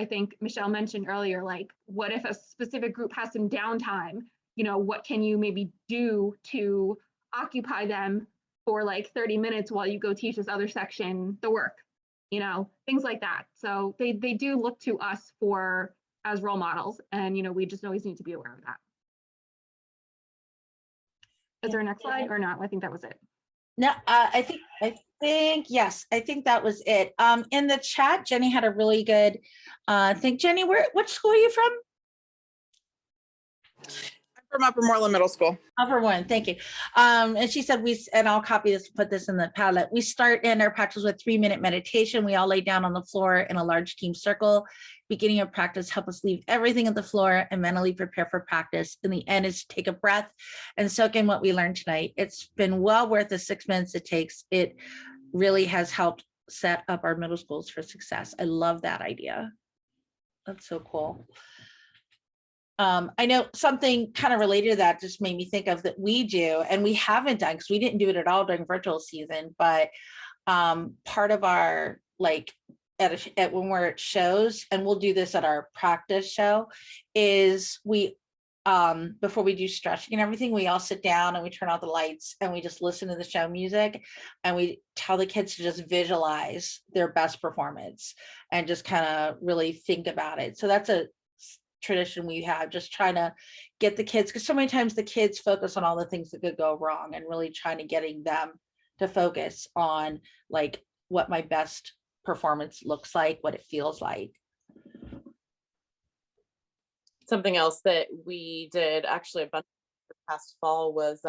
think Michelle mentioned earlier, like, what if a specific group has some downtime? You know, what can you maybe do to occupy them for like 30 minutes while you go teach this other section the work? You know, things like that. So they do look to us for as role models, and you know, we just always need to be aware of that. Is there a next slide or not? I think that was it. No, I think yes, I think that was it. In the chat, Jenny had a really good thing. Jenny, which school are you from? I'm from Upper Moreland Middle School. Upper one, thank you. And she said and I'll copy this, put this in the Padlet. We start in our practice with 3-minute meditation. We all lay down on the floor in a large team circle. Beginning of practice, help us leave everything at the floor and mentally prepare for practice. In the end is to take a breath and soak in what we learned tonight. It's been well worth the 6 minutes it takes. It really has helped set up our middle schools for success. I love that idea. That's so cool. I know something kind of related to that just made me think of that we do, and we haven't done because we didn't do it at all during virtual season, but part of our like at when we're at shows, and we'll do this at our practice show, is we before we do stretching and everything, we all sit down and we turn out the lights and we just listen to the show music, and we tell the kids to just visualize their best performance and just kind of really think about it. So that's a tradition we have, just trying to get the kids, because so many times the kids focus on all the things that could go wrong, and really trying to getting them to focus on like what my best performance looks like, what it feels like. Something else that we did actually a bunch of past fall was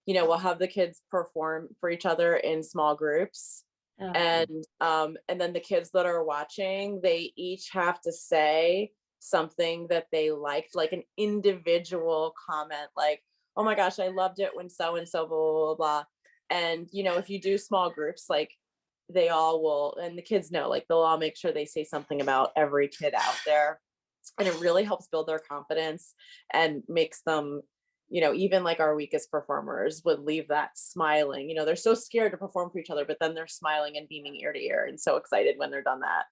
you know, we'll have the kids perform for each other in small groups. And then the kids that are watching, they each have to say something that they liked, like an individual comment, like, oh my gosh, I loved it when so and so, blah, blah, blah, blah. And you know, if you do small groups, like they all will, and the kids know, like they'll all make sure they say something about every kid out there, and it really helps build their confidence and makes them, you know, even like our weakest performers would leave that smiling. You know, they're so scared to perform for each other, but then they're smiling and beaming ear to ear and so excited when they're done that.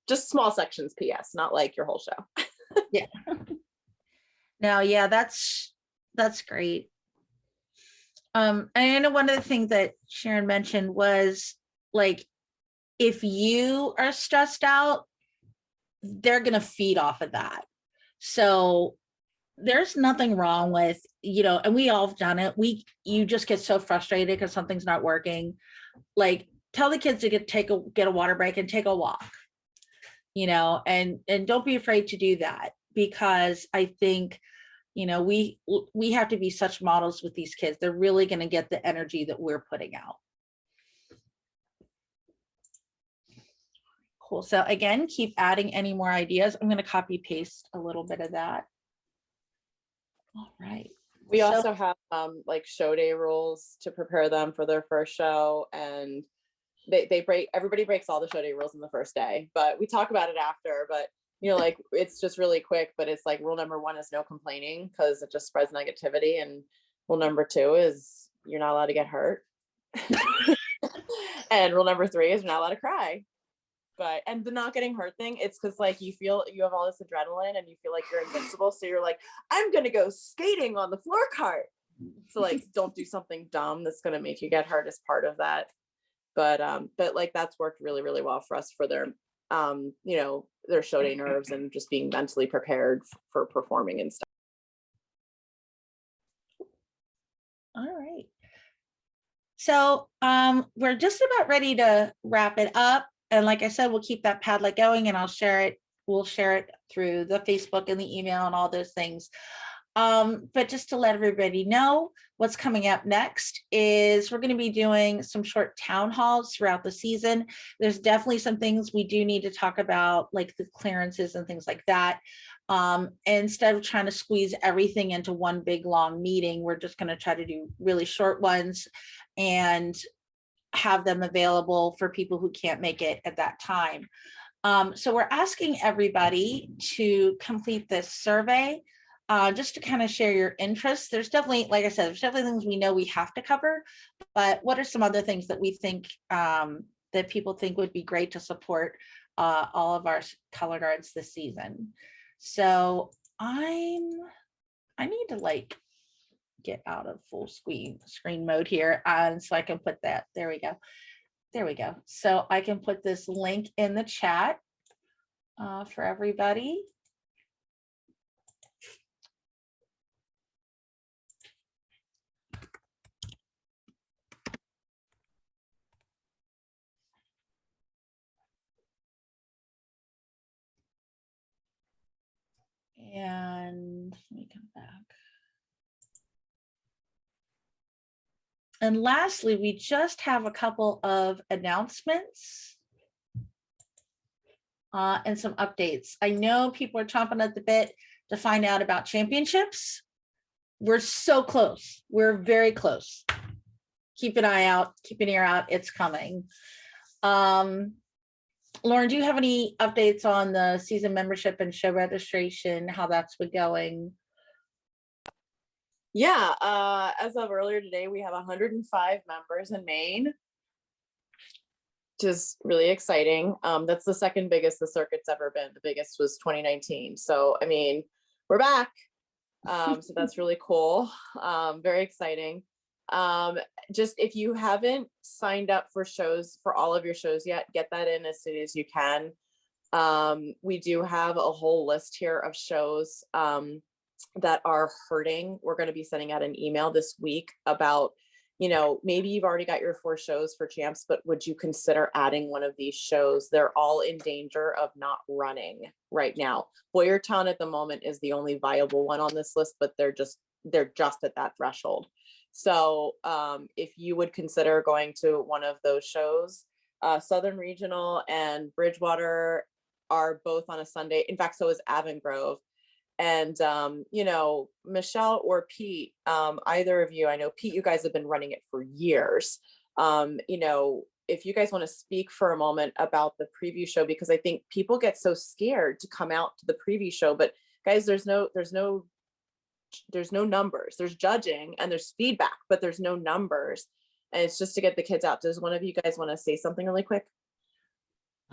Just small sections, PS, not like your whole show. Yeah. No, yeah, that's great. And I know one of the things that Sharon mentioned was like, if you are stressed out, they're going to feed off of that. So there's nothing wrong with, you know, and we all have done it. You just get so frustrated because something's not working. Like, tell the kids to get a water break and take a walk, you know, and don't be afraid to do that, because I think, you know, we have to be such models with these kids. They're really going to get the energy that we're putting out. Cool. So again, keep adding any more ideas. I'm going to copy paste a little bit of that. All right. We also have like show day rules to prepare them for their first show, and everybody breaks all the show day rules in the first day, but we talk about it after. But you know, like it's just really quick, but it's like rule number 1 is no complaining, because it just spreads negativity, and rule number 2 is you're not allowed to get hurt. And rule number 3 is you're not allowed to cry. But, and the not getting hurt thing, it's because like you feel you have all this adrenaline and you feel like you're invincible. So you're like, I'm going to go skating on the floor cart. So like, don't do something dumb that's going to make you get hurt as part of that. But like that's worked really, really well for us for their, you know, their show day nerves and just being mentally prepared for performing and stuff. All right. So we're just about ready to wrap it up. And like I said, we'll keep that Padlet going, and I'll share it. We'll share it through the Facebook and the email and all those things. But just to let everybody know, what's coming up next is we're going to be doing some short town halls throughout the season. There's definitely some things we do need to talk about, like the clearances and things like that. Instead of trying to squeeze everything into one big long meeting, we're just going to try to do really short ones and have them available for people who can't make it at that time. So we're asking everybody to complete this survey. just to kind of share your interests. There's definitely, like I said, there's definitely things we know we have to cover, but what are some other things that we think that people think would be great to support all of our color guards this season? So I need to like get out of full screen mode here, and so I can put that. There we go. So I can put this link in the chat for everybody. And let me come back. And lastly, we just have a couple of announcements and some updates. I know people are chomping at the bit to find out about championships. We're so close. We're very close. Keep an eye out, keep an ear out, it's coming. Lauren, do you have any updates on the season membership and show registration, how that's been going? Yeah, as of earlier today, we have 105 members in Maine, which is really exciting. That's the second biggest the circuit's ever been. The biggest was 2019. So, I mean, we're back. So that's really cool. Very exciting. Just if you haven't signed up for shows, for all of your shows yet, get that in as soon as you can. We do have a whole list here of shows that are hurting. We're going to be sending out an email this week about, you know, maybe you've already got your 4 shows for champs, but would you consider adding one of these shows? They're all in danger of not running right now. Boyertown at the moment is the only viable one on this list, but they're just at that threshold. So if you would consider going to one of those shows, Southern Regional and Bridgewater are both on a Sunday. In fact, so is Avon Grove. And, you know, Michelle or Pete, either of you, I know Pete, you guys have been running it for years. You know, if you guys want to speak for a moment about the preview show, because I think people get so scared to come out to the preview show, but guys, there's no numbers. There's judging and there's feedback, but there's no numbers. And it's just to get the kids out. Does one of you guys want to say something really quick?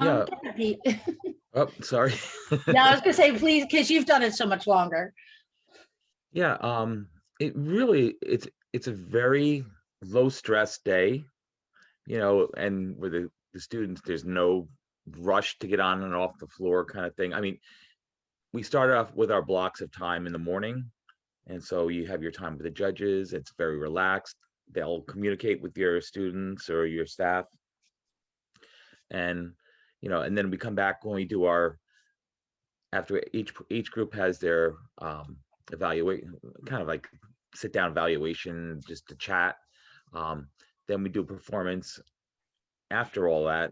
Yeah. Pete. Oh, sorry. No, I was gonna say, please, because you've done it so much longer. Yeah, it really, it's a very low stress day, you know, and with the students, there's no rush to get on and off the floor kind of thing. I mean, we started off with our blocks of time in the morning, and so you have your time with the judges. It's very relaxed. They'll communicate with your students or your staff, and you know, and then we come back when we do our, after each group has their evaluate, kind of like sit down evaluation, just to chat. Then we do a performance after all that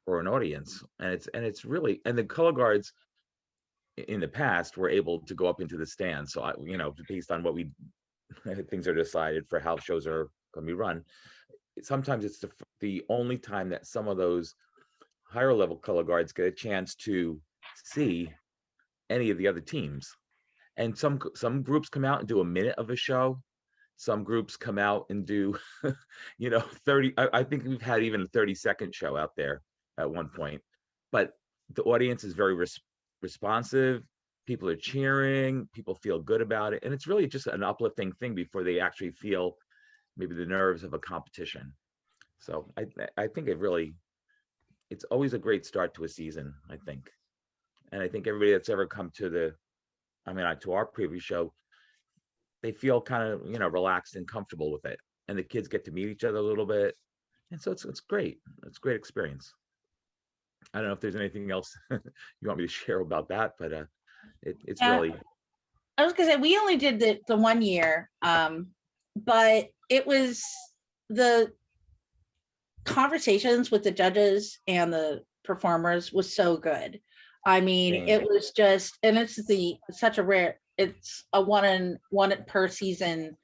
for an audience, and it's really, and the color guards in the past were able to go up into the stands. So you know, based on what things are decided for how shows are going to be run, sometimes it's the only time that some of those higher level color guards get a chance to see any of the other teams. And some groups come out and do a minute of a show. Some groups come out and do, you know, 30. I think we've had even a 30-second show out there at one point. But the audience is very responsive. People are cheering. People feel good about it, and it's really just an uplifting thing before they actually feel maybe the nerves of a competition. So I think it's always a great start to a season, I think. And I think everybody that's ever come to to our preview show, they feel kind of, you know, relaxed and comfortable with it. And the kids get to meet each other a little bit. And so it's great. It's a great experience. I don't know if there's anything else you want me to share about that, but it's really. I was gonna say, we only did the 1 year, but it was the conversations with the judges and the performers was so good. I mean, it was just, and it's such a rare, it's a one per season,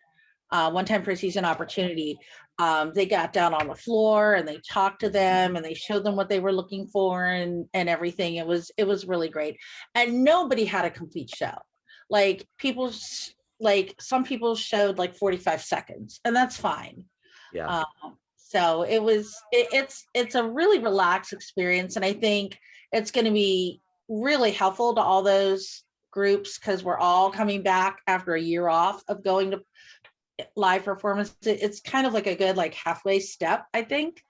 one time per season opportunity. They got down on the floor and they talked to them and they showed them what they were looking for and everything. It was really great. And nobody had a complete show. like like some people showed like 45 seconds, and that's fine. Yeah. So it's a really relaxed experience, and I think it's going to be really helpful to all those groups, because we're all coming back after a year off of going to live performance. It's kind of like a good like halfway step, I think.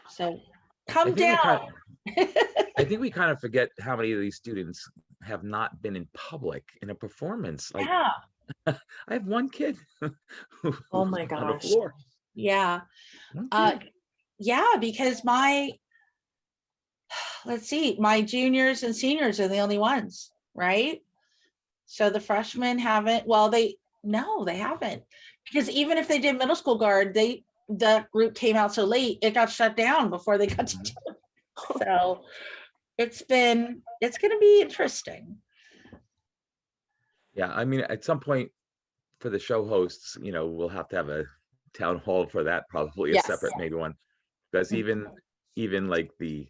So come down. I think we kind of forget how many of these students have not been in public in a performance. Like, Yeah. I have one kid. Oh my who's on the gosh. floor. Yeah. One kid. Yeah, because let's see, my juniors and seniors are the only ones, right? So the freshmen haven't, well, they haven't. Because even if they did middle school guard, the group came out so late, it got shut down before they got to do it. So it's going to be interesting. Yeah, I mean, at some point for the show hosts, we'll have to have a town hall for that, probably a Yes. separate maybe one. Because even like the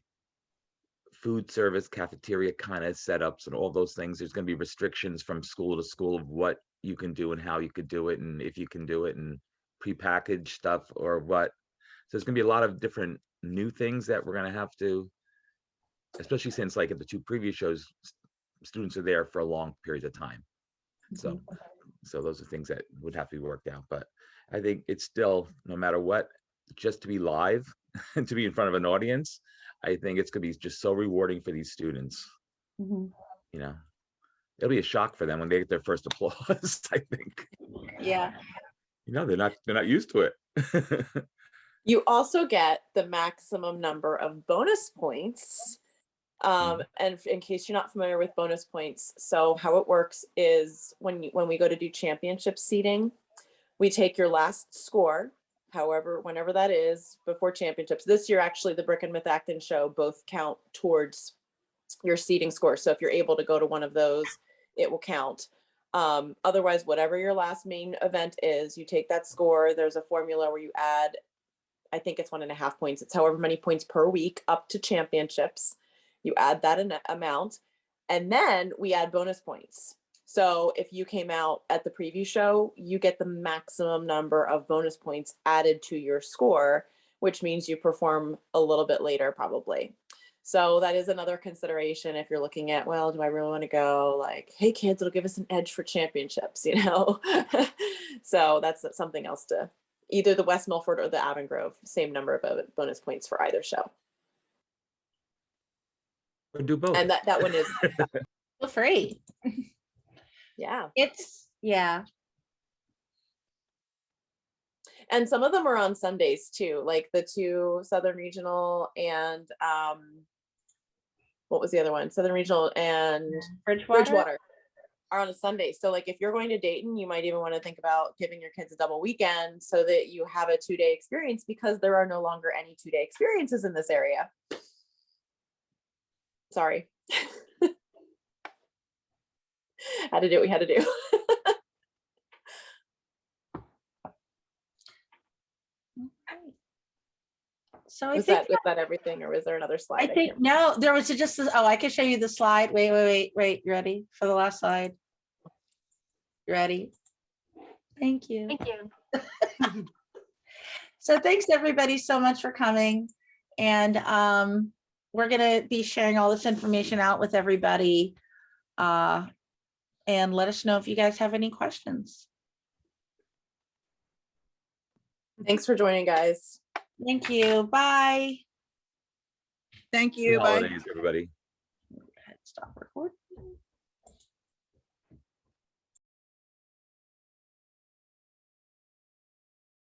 food service cafeteria kind of setups and all those things, there's going to be restrictions from school to school of what you can do and how you could do it, and if you can do it, and prepackaged stuff or what. So there's going to be a lot of different new things that we're going to have to, especially since like at the two previous shows, students are there for a long period of time. So those are things that would have to be worked out. But I think it's still, no matter what, just to be live and to be in front of an audience, I think it's going to be just so rewarding for these students. It'll be a shock for them when they get their first applause, I think. Yeah. They're not used to it. You also get the maximum number of bonus points. And in case you're not familiar with bonus points, so how it works is when we go to do championship seating, we take your last score, whenever that is, before championships. This year, actually, the Brick and Myth Acton show both count towards your seating score. So if you're able to go to one of those, it will count. Otherwise, whatever your last main event is, you take that score. There's a formula where you add, I think it's 1.5 points. It's however many points per week up to championships. You add that amount, and then we add bonus points. So if you came out at the preview show, you get the maximum number of bonus points added to your score, which means you perform a little bit later probably. So that is another consideration if you're looking at, well, do I really want to go? Like, hey kids, it'll give us an edge for championships, So that's something else to either the West Milford or the Avon Grove, same number of bonus points for either show. Or do both. And that one is Feel free. Yeah. Yeah. And some of them are on Sundays too, like the two Southern Regional and what was the other one? Southern Regional and Bridgewater are on a Sunday. So like if you're going to Dayton, you might even want to think about giving your kids a double weekend so that you have a 2-day experience, because there are no longer any 2-day experiences in this area. Sorry. Had to do what we had to do. So was that everything, or was there another slide? I think no, there was just this, I can show you the slide. Wait. You ready for the last slide? You ready? Thank you. Thank you. So thanks everybody so much for coming. And we're going to be sharing all this information out with everybody. And let us know if you guys have any questions. Thanks for joining, guys. Thank you. Bye. Thank you. Happy Bye. holidays, everybody. Stop recording.